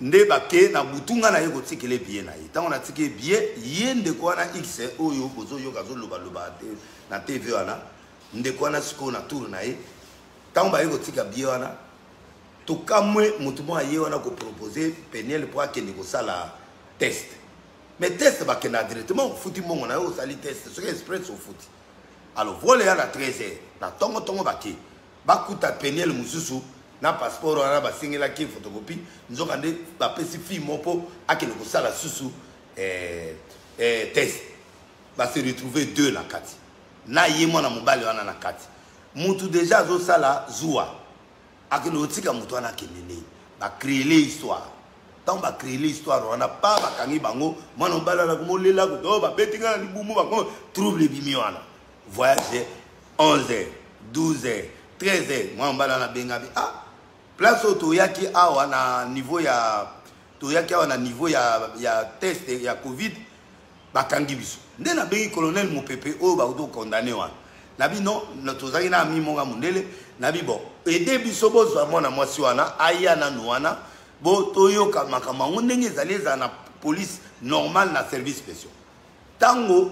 nde bake na butunga na ye ko tikele bien na ye tant on a tikele bien yende ko na x oyo bozo yo kazo loba na TV wana nde ko na siko na tour na ye tant ba ye ko tika bien wana to kamwe mutu mo ye wana ko proposer Peniel pour akende ko sala test mais test ba kena directement futi mongo na yo sali test ce que express au futi alors voler à la 13h na tongo bake bakuta Peniel mususu na passeport wana ba singela ki photocopie nzokande ba pesi fi mopo akene ko sala susu test ba se retrouver deux na kati na yemo na mobali wana na kati mutu déjà zo sala zuwa akene otika mutu wana kenene ba créer l'histoire tant ba créer l'histoire wana pa ba kangi bango mwana mobali na komolela ko do ba betinga na libumu ba ko trouble bimi wana voyage 11h 12h 13h mwana mobali na benga bi place où toyaki awa na niveau ya toyaki awa na niveau ya test ya covid bakangi biso nde na bengi colonel Mopepe o ba do condamné wana nabi non tozaki na mi monga mundele nabi bon aider biso bozwa mwana mwasi wana aya na nuana bo toyoka makambo ndenge ezaleza na police normal na service spécial tango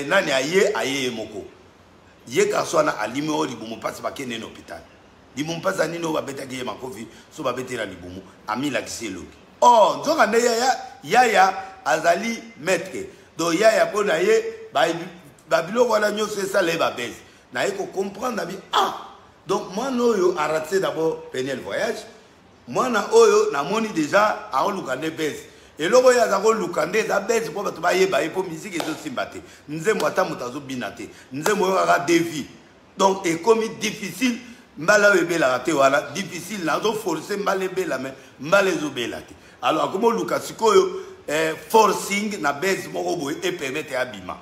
nani aye moko ye kaswana alime o libumu pasi bakene na hôpital libumu pasi nino ba betaki ye makofi so ba betela libumu ami la kiseloki nzoka nde yaya azali maître do yaya pona ye ba biloko wana nyonso esala ye babese na ye ko comprendre nabi donc mwana oyo a raté d'abord Peniel voyage mwana oyo namoni déjà aoluka nde bese eloko oyo aza koluka nde eza bese mpo bato bayeba ye mpo misiki ezosimba te nzembo ata moto azobina te nzembo oyo kaka devi donc ekomi difficile mbala oyo ebelaka te wana difficile nazoforce mbala ebela me mbala ezobela te alors akomi oluka sikoyo forcing na bese moko boye epermete abima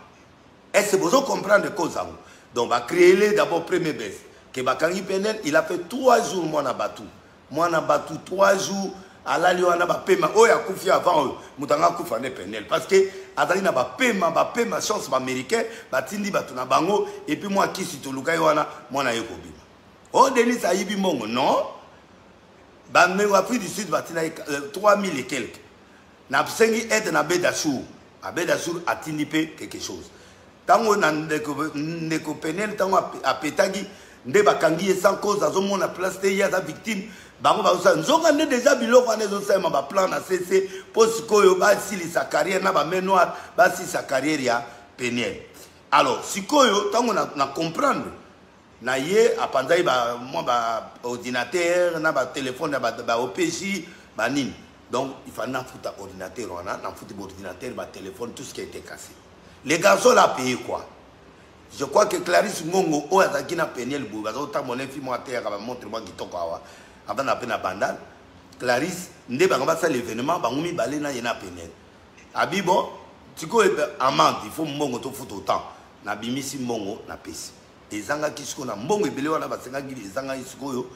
est-ce que vous comprenez cause yango donc va créer d'abord premier base que bakangi Peniel il a fait 3 jours mwana batu 3 jours alali wana ba pema oya kufi avant mutanga kufa ne Peniel parce que azali na ba pema chance ba américain batindi batu na bango et puis moi kisi to lukai wana mwana yeko bima Denis ayibi mongo non ba me wa Afrique du Sud batina 3000 et quelques na psengi aide na Bedassour atindi pe quelque chose tango na ndeko Peniel tango apetagi nde bakangi sans cause azomona place te ya za victime bango ba nzoka nde déjà biloko ane zo sema ba plan na CC posikoyo ba sili sa carrière na ba menoir ba si sa carrière ya Peniel alors sikoyo tango na comprendre na ye apanzai ba moi ba ordinateur na ba téléphone na ba OPJ ba nini donc il fallait na foutre ordinateur wana na foutre ordinateur ba téléphone tout ce qui a été cassé. Les garçons l'ont payé quoi? Je crois que Clarisse Ngongo, ou Azakina Peniel Bouba, mon infime à terre, montre-moi qui toque avant la peine à Bandal. Clarisse, n'est pas ça l'événement, Bangoumi Balena Yena Peniel. Abibo, tu connais amende, il faut mongo to fout autant. Nabimisi mongo, na pesi. Et Zanga Kisko, na mongo et Belewa, na Basenga, Zanga Isko,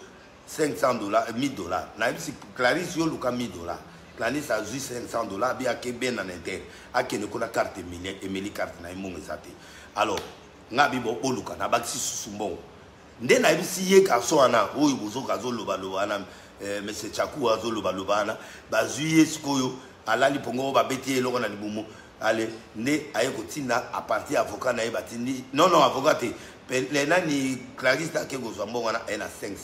$500, $1000. Naïbisi Clarisse, yo, Luka $1000. Clarisse a joué $500, bien que ben en interne. A qui ne connaît carte Emily carte na imong ezate. Alors, ngabi bo oluka na baksi susumbo. Nde na bisi ye kasona oyo bozo kazo loba na monsieur Chakou azo loba na bazuye sikoyo alali pongo ba beti eloko na libumu. Allez, ne ayeko tina à partir avocat na batindi. Non avocat te. Le nani Clarisse ta ke gozo mbongo na ena $500.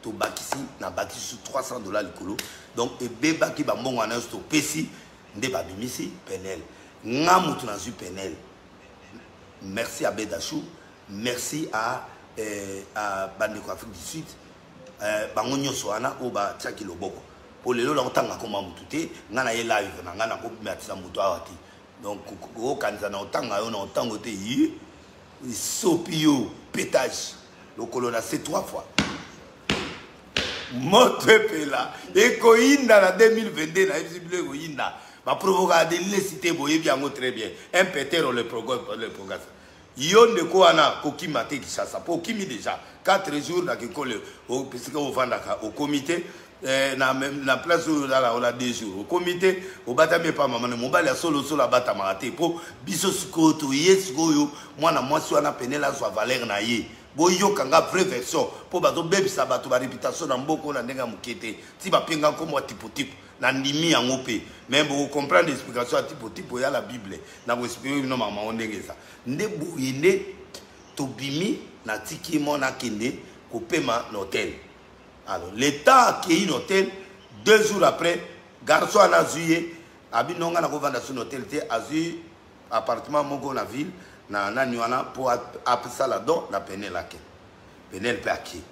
To bakisi na bakisi $300 likolo. Donc e beba ki ba mbongo na sto pesi nde ba bimisi Peniel. Nga mutu na zu Peniel. Merci à Bedassour, merci à Bandeko Afrique du Sud. Bango nyonso wana o ba tsaki loboko. Pour lelo la otanga koma mutu te, nga na ye live na nga na ko metisa mutu awati. Donc ko kanza na otanga yo na otango te yi sopio pétage. Le colonna c'est 3 fois. Motepela ekoinda na 2022 na ibile koinda ba provoquer des licités boye bien très bien un péter le programme yo ndeko wana kokima te Kinshasa po kimi déjà 4 jours na kekole au puisque au vandaka au comité na place où là on a 2 jours au comité au batame pa mama mobali ya solo bata marate po biso sikoto yesko mwana mwasi wana Peniel so valeur na ye boyo kanga vraie version po bato bebisa bato ba réputation na mboko na ndenga mukete ti ba penga ko mo tipo nandimi yango pe mais vous comprendre l'explication à type ya la Bible na vous expliquer non maman on ndenge ça nde boyende to bimi na tiki mona kende ko pema l'hôtel alors l'état qui est un hôtel 2 jours après garçon a zuye abi nonga na ko vanda sur hôtel te azu appartement moko na ville na nywana pour apesa la don na penel lake penel pe aki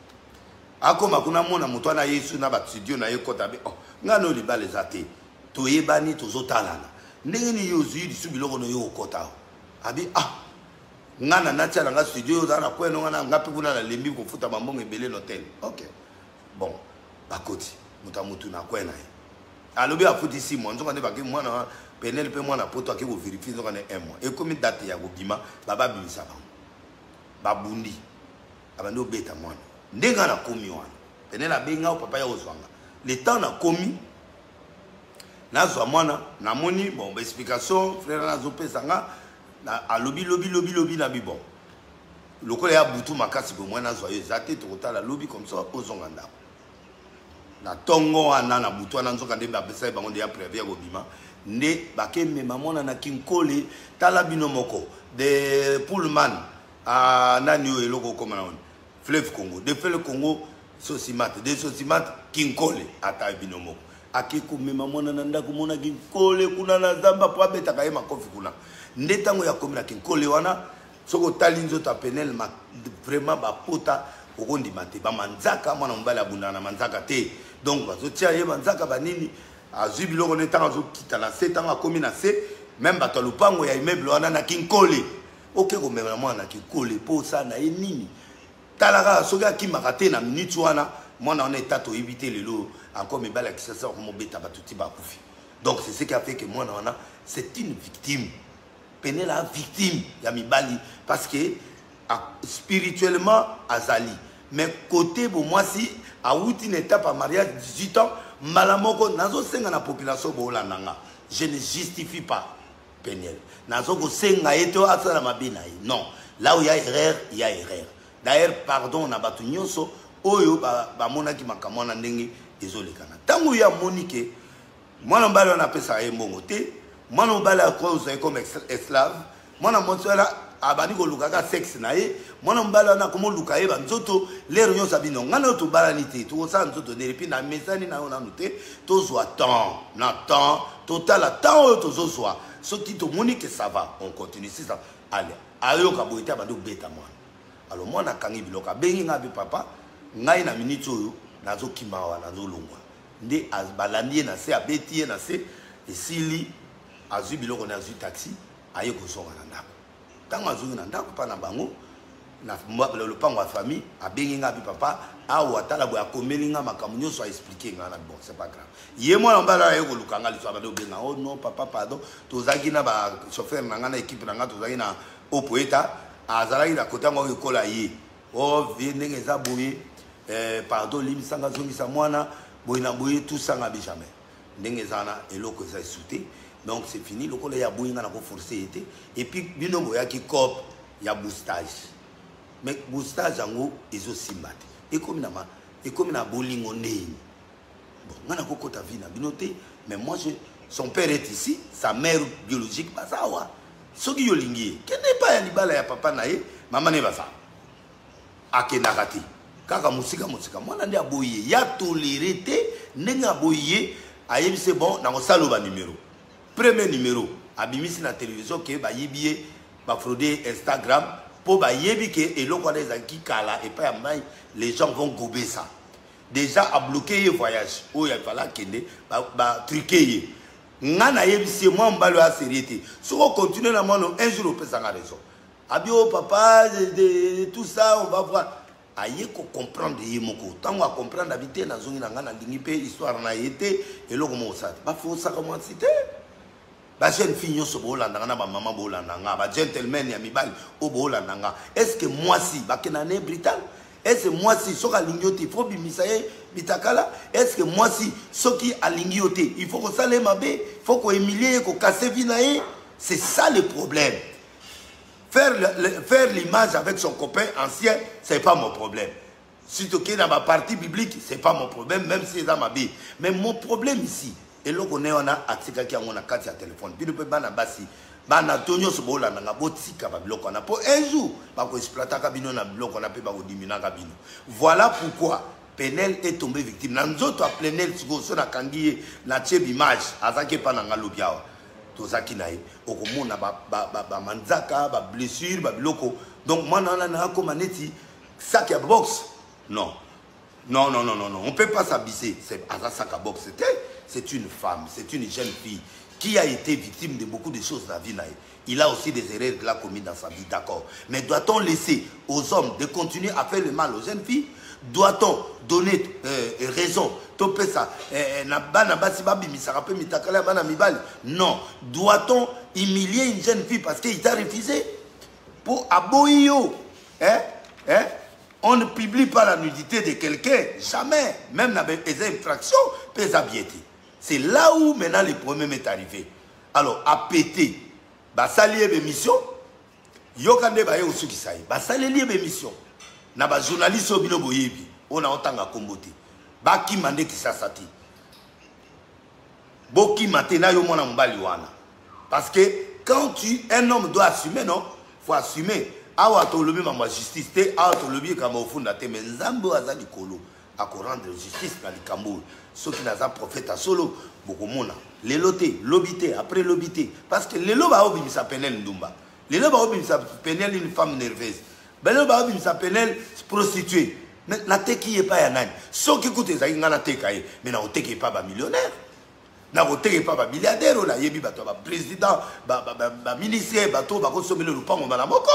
akoma kuna mona muto na Yesu na ba studio na yekota be oh ngano libala ezate toyebani tozotalana ndenge ni yozu di subiloko no yo kota abi ah ngana na tia nga studio za na kweno ngana ngapi kuna na lembi ko futa bambongo ebele l'hôtel OK bon bakoti mutu na kwena alobi afuti si mo nzoka nde baki mwana penel pe mwana poto aki ko vérifier nzoka ne 1 mois et comme date ya gobima baba bimisa ba babundi abando beta mwana ndenga na komi wana penel abenga papa ya ozwanga le temps na komi nazwa mwana na moni bon explication frère nazo pesanga na alobi lobi na bi bon lokola ya butu makasi bo mwana nazwa yo zate to kotala lobi comme ça ozonga ndako na tongo wana na butu wana nzoka nde bapesa bango nde ya prévia kobima nde bakeme mamona na kinkole tala bino moko de Pullman a nani o eloko koma na Fleuve Congo de Fleuve Congo Sosimat de Sosimat kinkole ata bino moko akiko mema mona na ndako mona kinkole kuna na zamba po abeta kaye makofi kuna nde tango ya komina kinkole wana soko tali nzota penel ma vraiment ba pota okondi mate ba manzaka mwana mbala bunda na manzaka te donc bazotia ye manzaka banini azwi biloko ne tanga zo kita na se tanga komi na se même bato lupango ya immeuble wana na kinkole oke ko mema mwana na kinkole po sa na ye nini talaka soki akimaka te na minute wana mwana wana etato éviter lelo encore mebala qui s'est comme beta batuti ba kufi donc c'est ce qui a fait que mwana wana c'est une victime penel la victime ya mibali parce que spirituellement azali mais côté bon moi si a outi une étape à mariage 18 ans malamoko nazo senga na population bola nanga je ne justifie pas penel nazo ko senga eto asala mabina non là où il y a erreur d'ailleurs pardon na batu nyonso oyo ba monaki makamona ndenge ezolekana tangu ya monike mwana mbala na pesa ye mbongo te mwana mbala ya cause comme esclave mwana motsala abani ko lukaka sexe na ye mwana mbala na komo luka ye banzoto lero nyonso bino ngana to balani te to sa nzoto ne puis na mesani na ona noté to zo temps na temps total temps to zo so soki to monike ça va on continue c'est ça allez ayo ka boita bando beta mwana alors mwana kangi biloka bengi ngabi papa ngai na minute oyo nazo kimawa nazo longwa nde azbalandi na se abeti na se esili azwi biloko na azwi taxi aye ko songa na ndako tango azwi na ndako pa na bango na le pango à famille abengi ngabi papa awa tala bo akomeli nga makambo nyonso a expliquer nga na bon c'est pas grave ye mwana mbala aye ko lukanga liso abado benga oh non papa pardon tozaki na ba chauffeur na nga na équipe na nga tozaki na opoeta azalaki na kota ngo ekola ye oh vie ndenge eza boye pardon limisanga zongisa mwana boye na boye tout ça ngabi jamais ndenge zana eloko eza esouté donc c'est fini lokola ya boye nga na ko forcer été et puis bino boya ki cop ya boostage mais boostage yango ezo simbate ekomi na bolingo ndeni bon nga na kokota vie na bino te mais moi son père est ici sa mère biologique bazawa soki yolingi kende pa ya libala ya papa na ye mama ne baza akendaka te kaka musika mwana nde aboye ya toléré te ndenge aboye ayebise bon na kosala ba numéro premier numéro abimisi na télévision ke bayebi ye bafraude Instagram po bayebi ke eloko wana ezalaki kala et pas ya mai les gens vont gober ça déjà a bloqué ye voyage oyo afala kende ba truquer ye ngana yebisi moi mbalo ya sériété soko continuer na mwana un jour opesanga raison abi oh papa de tout ça on va voir aye ko comprendre ye moko tango a comprendre habiter na zongi na ngana ndingi pe histoire na yete eloko mo sa ba fo sa comment citer ba jeune fille nyonso bolanda na ba maman bolanda nga ba gentleman ya mibali o bolanda nga est-ce que moi si ba kenane brital est-ce que moi si soka lingiote il faut bimisaye bitakala est-ce que moi si soki alingiote il faut que ça le mabe il faut ko humilier ko casser vinae c'est ça le problème. Faire l'image avec son copain ancien, c'est pas mon problème. Surtout que dans ma partie biblique, c'est pas mon problème, même si c'est dans ma vie. Mais mon problème ici, et là on est on a atika qui on a carte à téléphone puis peut bana basi bana tonyo so bola na botika ba biloko on a pour un jour ba ko exploiter kabino na biloko on a pe ba ko diminuer kabino. Voilà pourquoi Penel est tombé victime. Nanzoto a Penel so na kangi na cheb image azaki pa na ngalobiawa tozaki nae okomona ba manzaka ba blessure ba biloko. Donc moi na ko maneti sac à boxe. Non. Non, on ne peut pas s'abuser. C'est Azasaka Box. C'est une femme, c'est une jeune fille qui a été victime de beaucoup de choses dans la vie. Il a aussi des erreurs qu'il a commises dans sa vie, d'accord. Mais doit-on laisser aux hommes de continuer à faire le mal aux jeunes filles? Doit-on donner raison? Non. Doit-on humilier une jeune fille parce qu'il t'a refusé? Pour aboyo, on ne publie pas la nudité de quelqu'un, jamais. Même dans les infractions, peut s'habiller. C'est là où maintenant le problème est arrivé. Alors, à péter, bah ça lié des missions. Yokande ba yo suki sai. Bah ça lié des missions. Na ba journaliste obino boyebi. On a autant à comboter. Ba ki mande ki sasati. Boki matena yo mona mbali wana. Parce que quand un homme doit assumer, non, faut assumer. Awa tolobi ma justice te, awa tolobi kama ofunda te, mais nzambo azali kolo à rendre justice na likambo. Ceux qui n'ont prophète à solo, beaucoup mona. L'éloté, l'obité, après l'obité. Parce que l'élo ba obi misa Penel ndumba. L'élo ba obi misa Penel une femme nerveuse. L'élo ba obi misa Penel prostituée. Mais na te qui est pas yanani. Ceux qui écoutent ça ngana te kaye, mais na te qui est pas ba millionnaire. Na te qui est pas ba milliardaire la yebi ba to ba président, ba ministre, ba to ba ko somelo lupango ba na moko.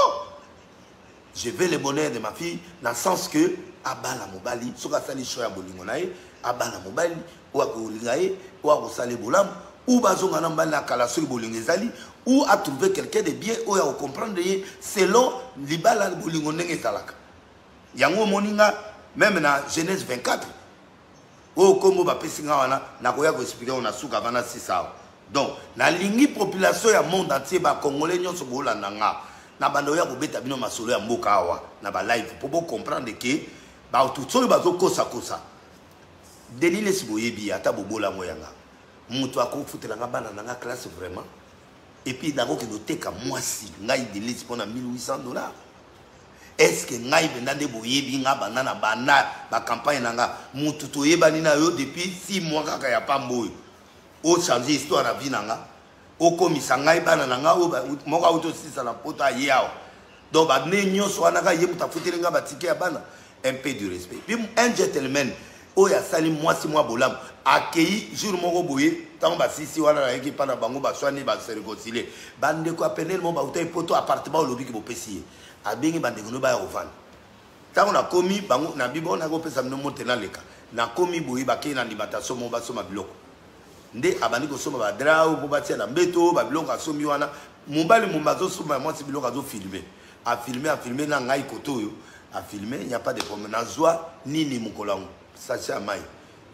Je veux le bonheur de ma fille dans le sens que abala mobali soka sali shoya bolingo nae abala mobali ou akolingae ou akosale bolam ou bazonga na mbala kala sur bolingo ezali ou à trouver quelqu'un de bien ou à comprendre selon libala bolingo ndenge talaka yango moninga même na Genèse 24 au Congo ba pesinga wana na koya ko expliquer on a suka bana 6 ans. Donc na lingi population ya monde entier ba congolais nyonso bolanda nga na bando ya kobeta bino masolo ya mboka awa na ba live pour comprendre que ba tout solo bazo kosa Denis Lesiboyebi ata bobola moyanga mutu akofutela nga bana nga classe vraiment et puis d'abord que noteka mwasi ngai Denis pour na $1800. Est-ce que ngai bendande boyebi nga banana bana ba campagne nanga mutu toyebani na yo depuis 6 mois kaka ya pamboyo o changer histoire na vie nanga o komisa ngai bana nanga o moka auto sisa na pota yao donc ba ne nyonso wana ka yebu tafutela nga batike ya bana un peu de respect. Puis un gentleman o ya sali mwasi mwa bolam accueilli jour moko boye tant ba sisi wana na yeki pana bango ba swani ba se réconcilier bande ko Penel mo ba utai poto appartement o lobi ki bo pesi abengi bande ngono ba ya ovana tant on a commis bango na bibo na go pesa no monte na leka na commis boye ba ke na alimentation mo ba soma biloko nde abandi ko soma ba drao po ba tia na mbeto ba biloko asomi wana mobali mumbazo soma mwasi biloko azo filmer a filmer na ngai koto yo a filmer il n'y a pas de problème na joie nini mukolango sacha mai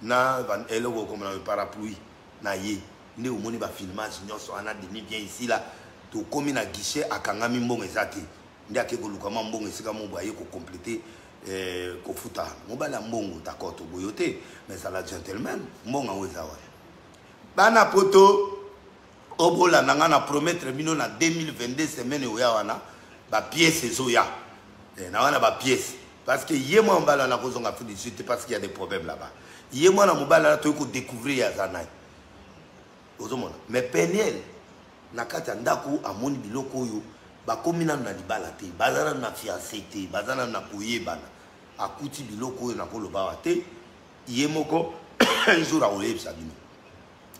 na van eloko comme na parapluie na ye ne omoni ba filmage nyonso ana demi bien ici là to komi na guichet akangami mbongo ezate ndi akeko lukama mbongo esika mo boye ko compléter ko futa mobala mbongo d'accord to boyote mais ça la gentleman mbongo wezawa bana poto obola nanga na promettre bino na 2022 semaine oya wana ba pièce ezoya na wana ba pièce parce que yé moi mbala na kozonga fu discuter parce qu'il y a des problèmes là-bas yé moi na mobala to ko découvrir ya zanai ozomona mais Penel na kata ndako amoni biloko yo ba komina na libala te bazana na fiancé te bazana na koyebana akuti biloko yo na koloba wa te yé moko un jour a oyebisa bino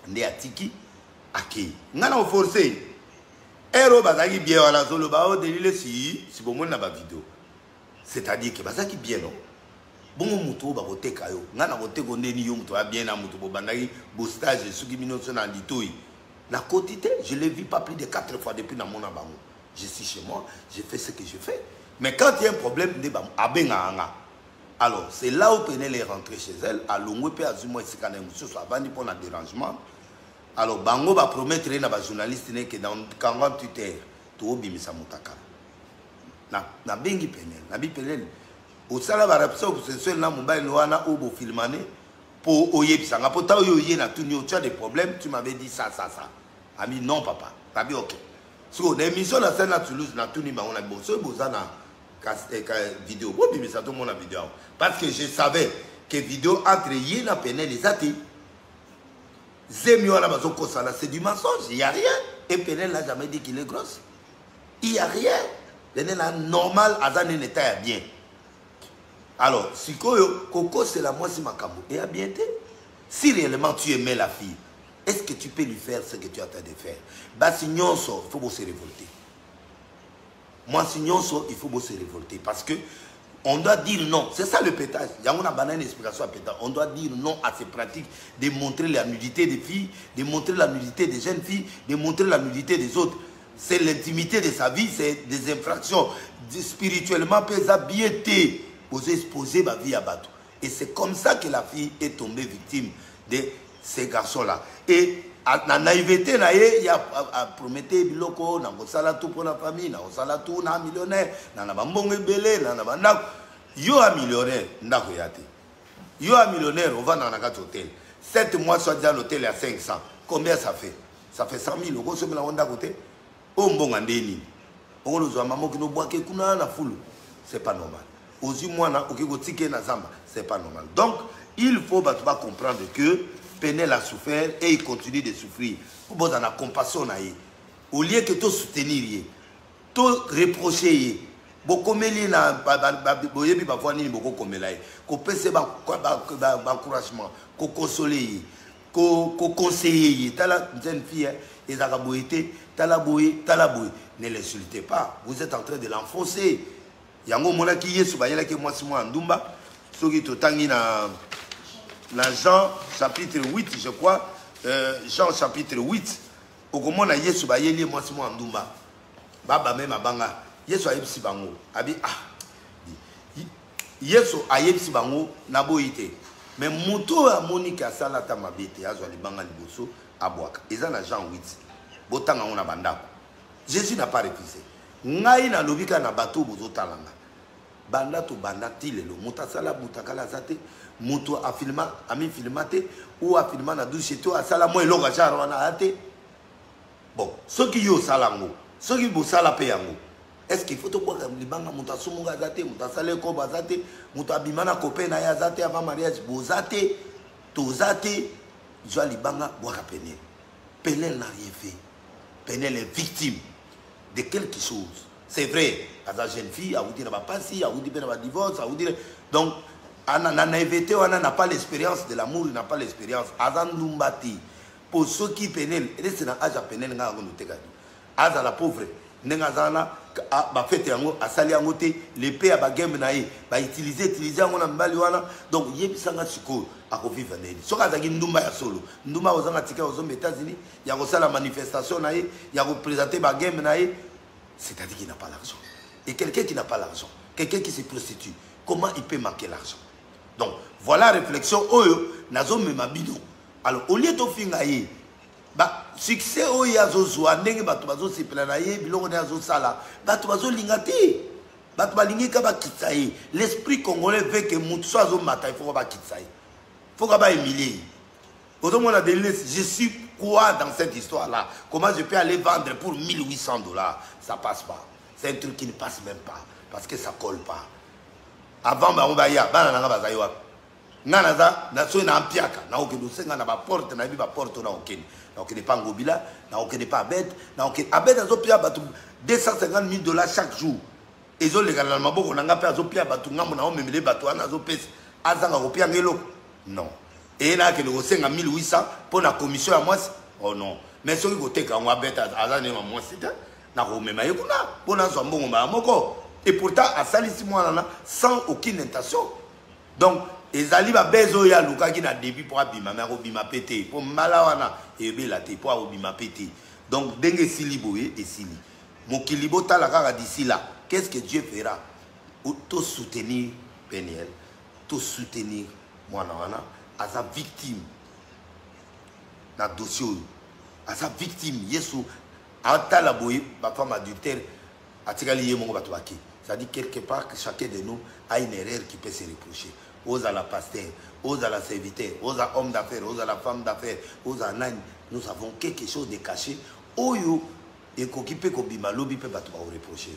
nde atiki akei ngana o forcer ero bazaki bien wala solo ba o delile si bomona ba vidéo. C'est-à-dire que bazaki bien non. Bon muto ba koteka yo. Ngana koteko ndeni yo muto ba bien na muto bobandaki boostage suki minoso na litoi. Na quotité, je l'ai vu pas plus de 4 fois depuis dans mon abango. Je suis chez moi, je fais ce que je fais. Mais quand il y a un problème de bam abenga anga. Alors, c'est là où Penel est rentré chez elle, à Longwe pe azumo esikana muso so abandi pour un dérangement. Alors bango va promettre na ba journaliste que dans 48 heures to bimisa mutaka. Na bengi Penel na bi Penel au sala ba rapso pour ce seul na mobile wana obo filmane pour oyebisanga pour ta oyoye na tout tu as des problèmes, tu m'avais dit ça. Ami non papa. Papi OK. So l'émission la scène à Toulouse na tout ni ba on a bon so bozana vidéo. Bon mais ça tout mon vidéo. Parce que je savais que vidéo entre Yéna Penel et Zati. Zemio na bazo kosala c'est du mensonge, il y a rien. Et Penel n'a jamais dit qu'il est grosse. Il y a rien. Penel a normal azane n'était bien. Alors, si Coco c'est la moitié makambo et à bien été. Si réellement tu aimais la fille, est-ce que tu peux lui faire ce que tu as train de faire? Bah si non, il faut se révolter. Moi si non, il faut se révolter parce que on doit dire non. C'est ça le pétage. Il y a une explication à pétage. On doit dire non à ces pratiques de montrer la nudité des filles, de montrer la nudité des jeunes filles, de montrer la nudité des autres. C'est l'intimité de sa vie, c'est des infractions. Spirituellement, peut s'habiller. Vous exposer ma vie à bateau. Et c'est comme ça que la fille est tombée victime de ces garçons-là. Et la naïveté, il y a prometté biloko, na osala tout pour la famille, na osala tout na millionnaire, na bambonge belé, na bandako. Yo a millionnaire, ndako yate. Yo a millionnaire, on va dans un hôtel. 7 mois soit déjà l'hôtel à 500. Combien ça fait? Ça fait 100 000 euros sur la Honda côté. Oh bon andeni. On nous a maman qui nous boit que kuna na foule. C'est pas normal. Aussi moi na okigotike na zamba, c'est pas normal. Donc, il faut comprendre que Penel a souffert et il continue de souffrir. Vous avez la compassion na ye. Au lieu que tu soutenir, tu reprocher, beaucoup meli na boyebi ba voir ni beaucoup comme là, ko pese ba encouragement, ko consoler, ko conseiller. Tala jeune fille, ezaka boyete, tala boye. Ne l'insultez pas. Vous êtes en train de l'enfoncer. Yango mona ki yesu bayela ke mwasi mwa ndumba soki totangi na Jean chapitre 8 je crois Jean chapitre 8 okomona yesu bayeli mwasi mwa ndumba baba même abanga yesu ayebisi bango abi yesu ayebisi bango na boyite mais muto amoni ka sala ta mabete azwa libanga liboso abwaka eza na Jean 8 botanga ona bandako Jésus n'a pas refusé. Ngai na lobika na bateau bozotalanga. Banda to banda tilelo. Muta sala mutakala zate. Muto a filma, ami filmate ou a filma na douche to a sala mo elonga jara wana ate. Bon, ceux qui yo salango, ceux qui bo sala pe yango. Est-ce qu'il faut to boka libanga muta sumunga zate, muta sale ko bazate, muta bimana copain na ya zate avant mariage bozate, to zate, jo libanga boka Penel. Penel n'a rien fait. Penel est victime de quelque chose. C'est vrai, à la jeune fille, à vous dire pas si, à vous dire pas divorce, à vous dire. Donc, on n'a pas l'expérience de l'amour, il n'a pas l'expérience. Azandumbati, pour ceux qui Penel, et c'est dans l'âge à Penel, Aza la pauvre, Nengazana, a fait un sali à côté, l'épée à bagame naï, va utiliser en Ambaliwana, donc Yebisanga Chiko, à revivre Neli. Ce cas Ndumba ya solo, Ndumba aux Anatiques aux États-Unis, il y a aussi la manifestation naï, il y a représenté bagame naï, c'est-à-dire qu'il n'a pas l'argent. Et quelqu'un qui n'a pas l'argent, quelqu'un qui se prostitue, comment il peut manquer l'argent? Donc, voilà la réflexion, nazo memabino. Alors, au lieu de fingaye, bah, succès au yazozwa ndenge bato bazo sepela ye biloko ne azosala bato bazo lingati bato balingika ba kitsaye l'esprit congolais veut que mutu so azomata il faut ba kitsaye faut ba humilier autrement je suis quoi dans cette histoire là, comment je peux aller vendre pour $1,800? Ça passe pas, c'est un truc qui ne passe même pas parce que ça colle pas. Avant ba obaya bana nga bazaiwa nganaza na so na ampiaka na okendo senga na ba porte na bi ba porte na okeni. Donc, il n'est pas Ngobila, il n'est pas Abed. Abed a $250,000 chaque jour. Et ils ont légalement beaucoup, on a fait un bateau, on a même les bateaux, on a fait non. Et il a que le 1,800 pour la commission à moi. Oh non. Mais ceux qui ont été quand on a fait à moi, c'était et pourtant, à Salissimo, sans aucune intention. Donc, les alibas bezo ya luka qui n'a début pour abima mais abima pété pour malawana et belate pour abima pété. Donc dengue siliboé et sili mokilibo ta la kaka d'ici là, qu'est-ce que Dieu fera? Tout soutenir Penel, tout soutenir Mwana à sa victime na dossier à sa victime Yesu à la boye ma femme adultère a tiré lié mon batouaki. Ça dit quelque part que chacun de nous a une erreur qui peut se reprocher. aux à la pasteur, aux à la serviteur, aux à homme d'affaires, aux à la femme d'affaires, aux à nani. Nous avons quelque chose de caché. Oyo et qu'occupé Kobima Lobi peut pas reprocher.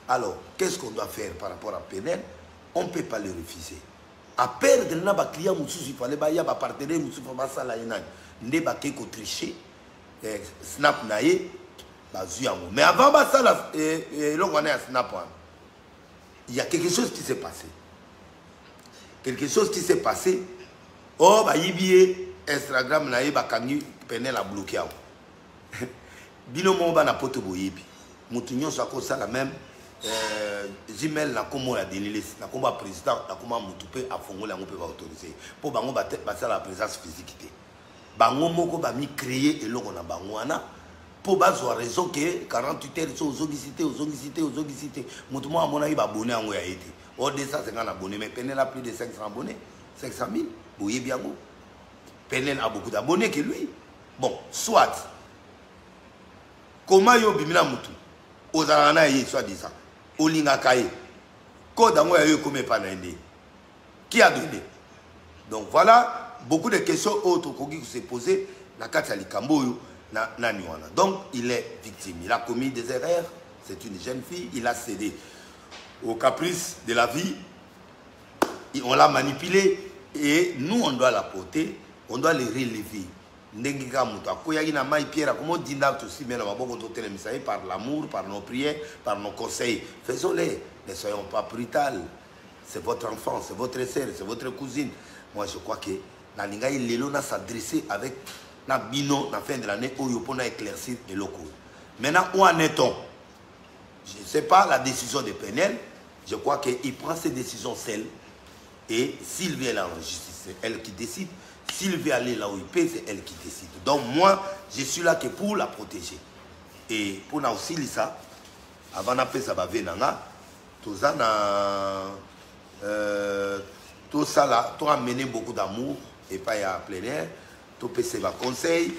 Alors, qu'est-ce qu'on doit faire par rapport à Penel? On ne peut pas le refuser. À perdre un client, il fallait qu'il y ait un partenaire, il faut pas ça là. Il ne faut pas tricher. Snap naïe. Mais avant ça, il y a quelque chose qui s'est passé. Quelque chose qui s'est passé. Oh, bah, Instagram naïe, bah, Kangi Penel a bloqué. Binomo na poto boyebi mutunyo sako sala même Gmail na komo la délice na komba président na komba mutupe afongola ngo pe ba autoriser po bango ba sala la présence physique té bango moko ba mi créer eloko na bango wana po ba zo raison que 48 heures so ozongicité mutumo amona ba abonné ngo ya été au 250 abonnés mais Penel a plus de 500 abonnés 500 000 boyebi yango Penel a beaucoup d'abonnés que lui bon soit comment yo bimina mutu ozalana ye soit disant olinga kaye code ngo yo comme pas na ende qui a donné donc voilà beaucoup de questions autres qui se poser na kati ya likambo yo na niwana donc il est victime, il a commis des erreurs, c'est une jeune fille, il a cédé aux caprices de la vie, on l'a manipulé et nous on doit la porter, on doit le relever. Par l'amour, par nos prières, par nos conseils. Faisons-les, ne soyons pas brutales. C'est votre enfant, c'est votre sœur, c'est votre cousine. Moi je crois que Nalinga il s'adresser avec Nabino la fin de l'année où il peut éclaircir les locaux. Maintenant, où en est-on? Je ne sais pas la décision de Penel. Je crois qu'il prend ses décisions seul. Et s'il veut aller en justice, c'est elle qui décide. S'il veut aller là où il peut, c'est elle qui décide. Donc moi, je suis là que pour la protéger. Et pour nous aussi, ça, avant d'appeler ça, tout ça là, tu as amené beaucoup d'amour et pas à plein air. Tu peux faire conseil,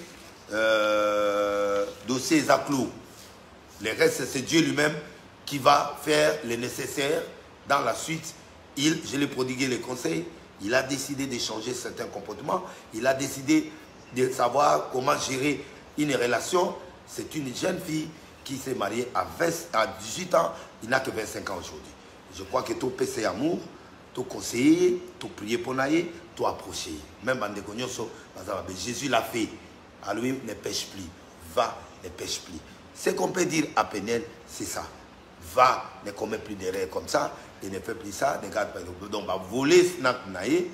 dossier à clou. Le reste, c'est Dieu lui-même qui va faire le nécessaire. Dans la suite, je l'ai prodigué les conseils. Il a décidé de changer certains comportements. Il a décidé de savoir comment gérer une relation. C'est une jeune fille qui s'est mariée à 18 ans. Il n'a que 25 ans aujourd'hui. Je crois que tout PC amour, tout conseiller, tout prier pour naïe, tout approcher. Même en décognoso, Jésus l'a fait. À lui, ne pêche plus. Va, ne pêche plus. Ce qu'on peut dire à Penel, c'est ça. Va, ne commet plus d'erreurs comme ça. Et ne fait plus ça, ne garde pas. Donc, voler snap naïe,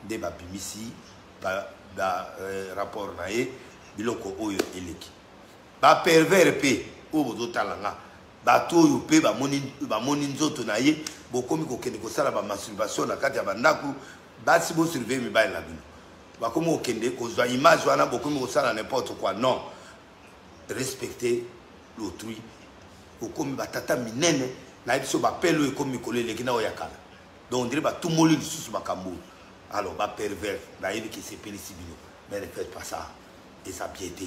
des babimisi, rapport naïe, biloko oyo eleki. Pervers pe, ou bozotalanga, toyo pe, moninzoto naïe, bokomi kokende kosala ba masturbation na kati ya bandaku, si bo surveiller mi ba la bino. Bakomi kokende kozwa image wana bokomi kosala n'importe quoi. Non. Respecter l'autrui. Bokomi batata minene. Na biso ba pelo comme Mikole lekina oyakala. Donc on dirait ba tout moli du sous makambo. Alors ba pervers, na yebi qui c'est pélicibino. Mais ne faites pas ça. Et sa piété.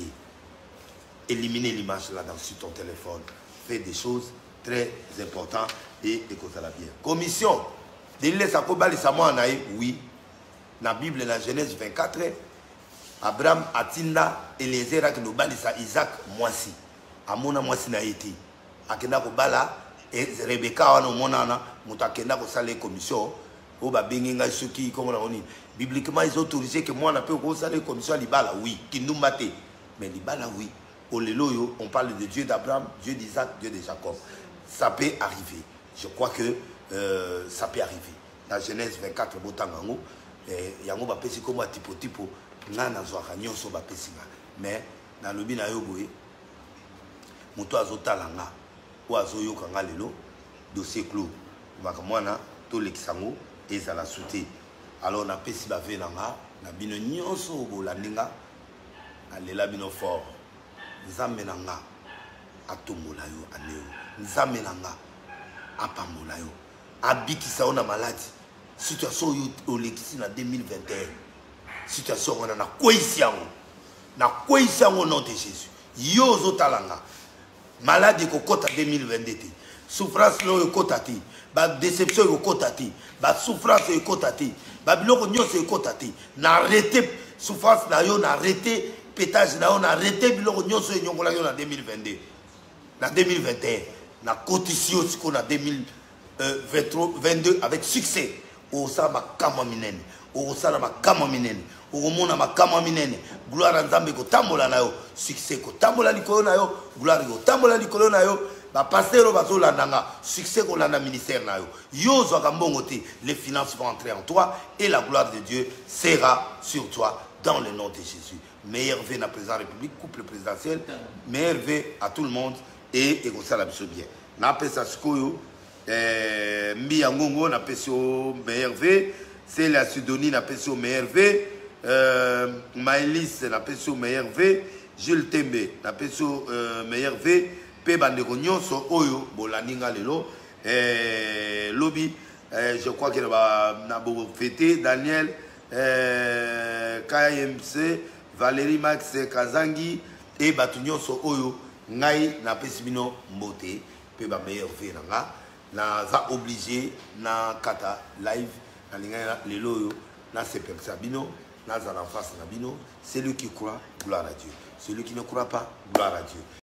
Éliminez l'image là sur ton téléphone. Faites des choses très importantes et écoutez la bien. Commission. Délile sa kobali sa moi naï, oui. Na Bible la Genèse 24, Abraham atinda Eliezer ak no bali sa Isaac mwasi. Amona mwasi na été. Akenda kobala et Rebecca wana monana mutakenda ko sala commission o ba benginga soki comme on dit bibliquement ils ont autorisé que moi on peut ko sala commission libala oui kindumbate mais libala oui au leloyo on parle de Dieu d'Abraham, Dieu d'Isaac, Dieu de Jacob. Ça peut arriver. Je crois que ça peut arriver. Dans Genèse 24 botangango yango ba pesi comme tipo na nazwaka nyonso ba pesinga mais dans le bina yo boye muto azotalanga oazo yokanga lelo dossier clos makamwana to lekisango ezala sauté alors na pesi ba venanga na bino nyonso bolandinga alela bino fort nzambe nanga atomola yo aneo nzambe nanga apamola yo abikisa ona maladi situation yo olekisi na 2021 situation wana na kwesi yango nom de Jésus yo zo talanga malade kokota 2022 souffrance lo ekota te ba déception ekota te ba souffrance ekota te ba biloko nyonso ekota te na arrêté souffrance na yo na arrêté pétage na yo na arrêté biloko nyonso enyongola yo na 2022 na 2021 na cotisio siko na 2022 avec succès osala makamwa minene osala makamwa minene okomona makamwa minene gloire nzambe kotambola na yo succès kotambola likolo na yo gloire kotambola likolo na yo bapasteur bazolandanga succès kolanda ministère na yo yo zwaka mbongo te les finances vont entrer en toi et la gloire de Dieu sera sur toi dans le nom de Jésus. Meilleur vœu na président de la République, couple présidentiel, meilleur vœu à tout le monde et comme ça la biso bien. Na pesa sikoyo Mbi Ngongo na peso meilleur vœu, c'est la Sidonie na peso meilleur vœu, Maëlys na peso meilleur vœu, Jules Tembe na peso meilleur vœu, pe bandeko nyonso oyo bolaninga lelo lobby je crois que na bo fêté Daniel KMC Valérie Max Kazangi et batu nyonso oyo ngai na pesibino mbote pe ba meilleur vœu nanga na za obligé na kata live na linga lelo oyo na sepeksa bino na za en face na bino. Celui qui croit gloire à Dieu, celui qui ne croit pas gloire à Dieu.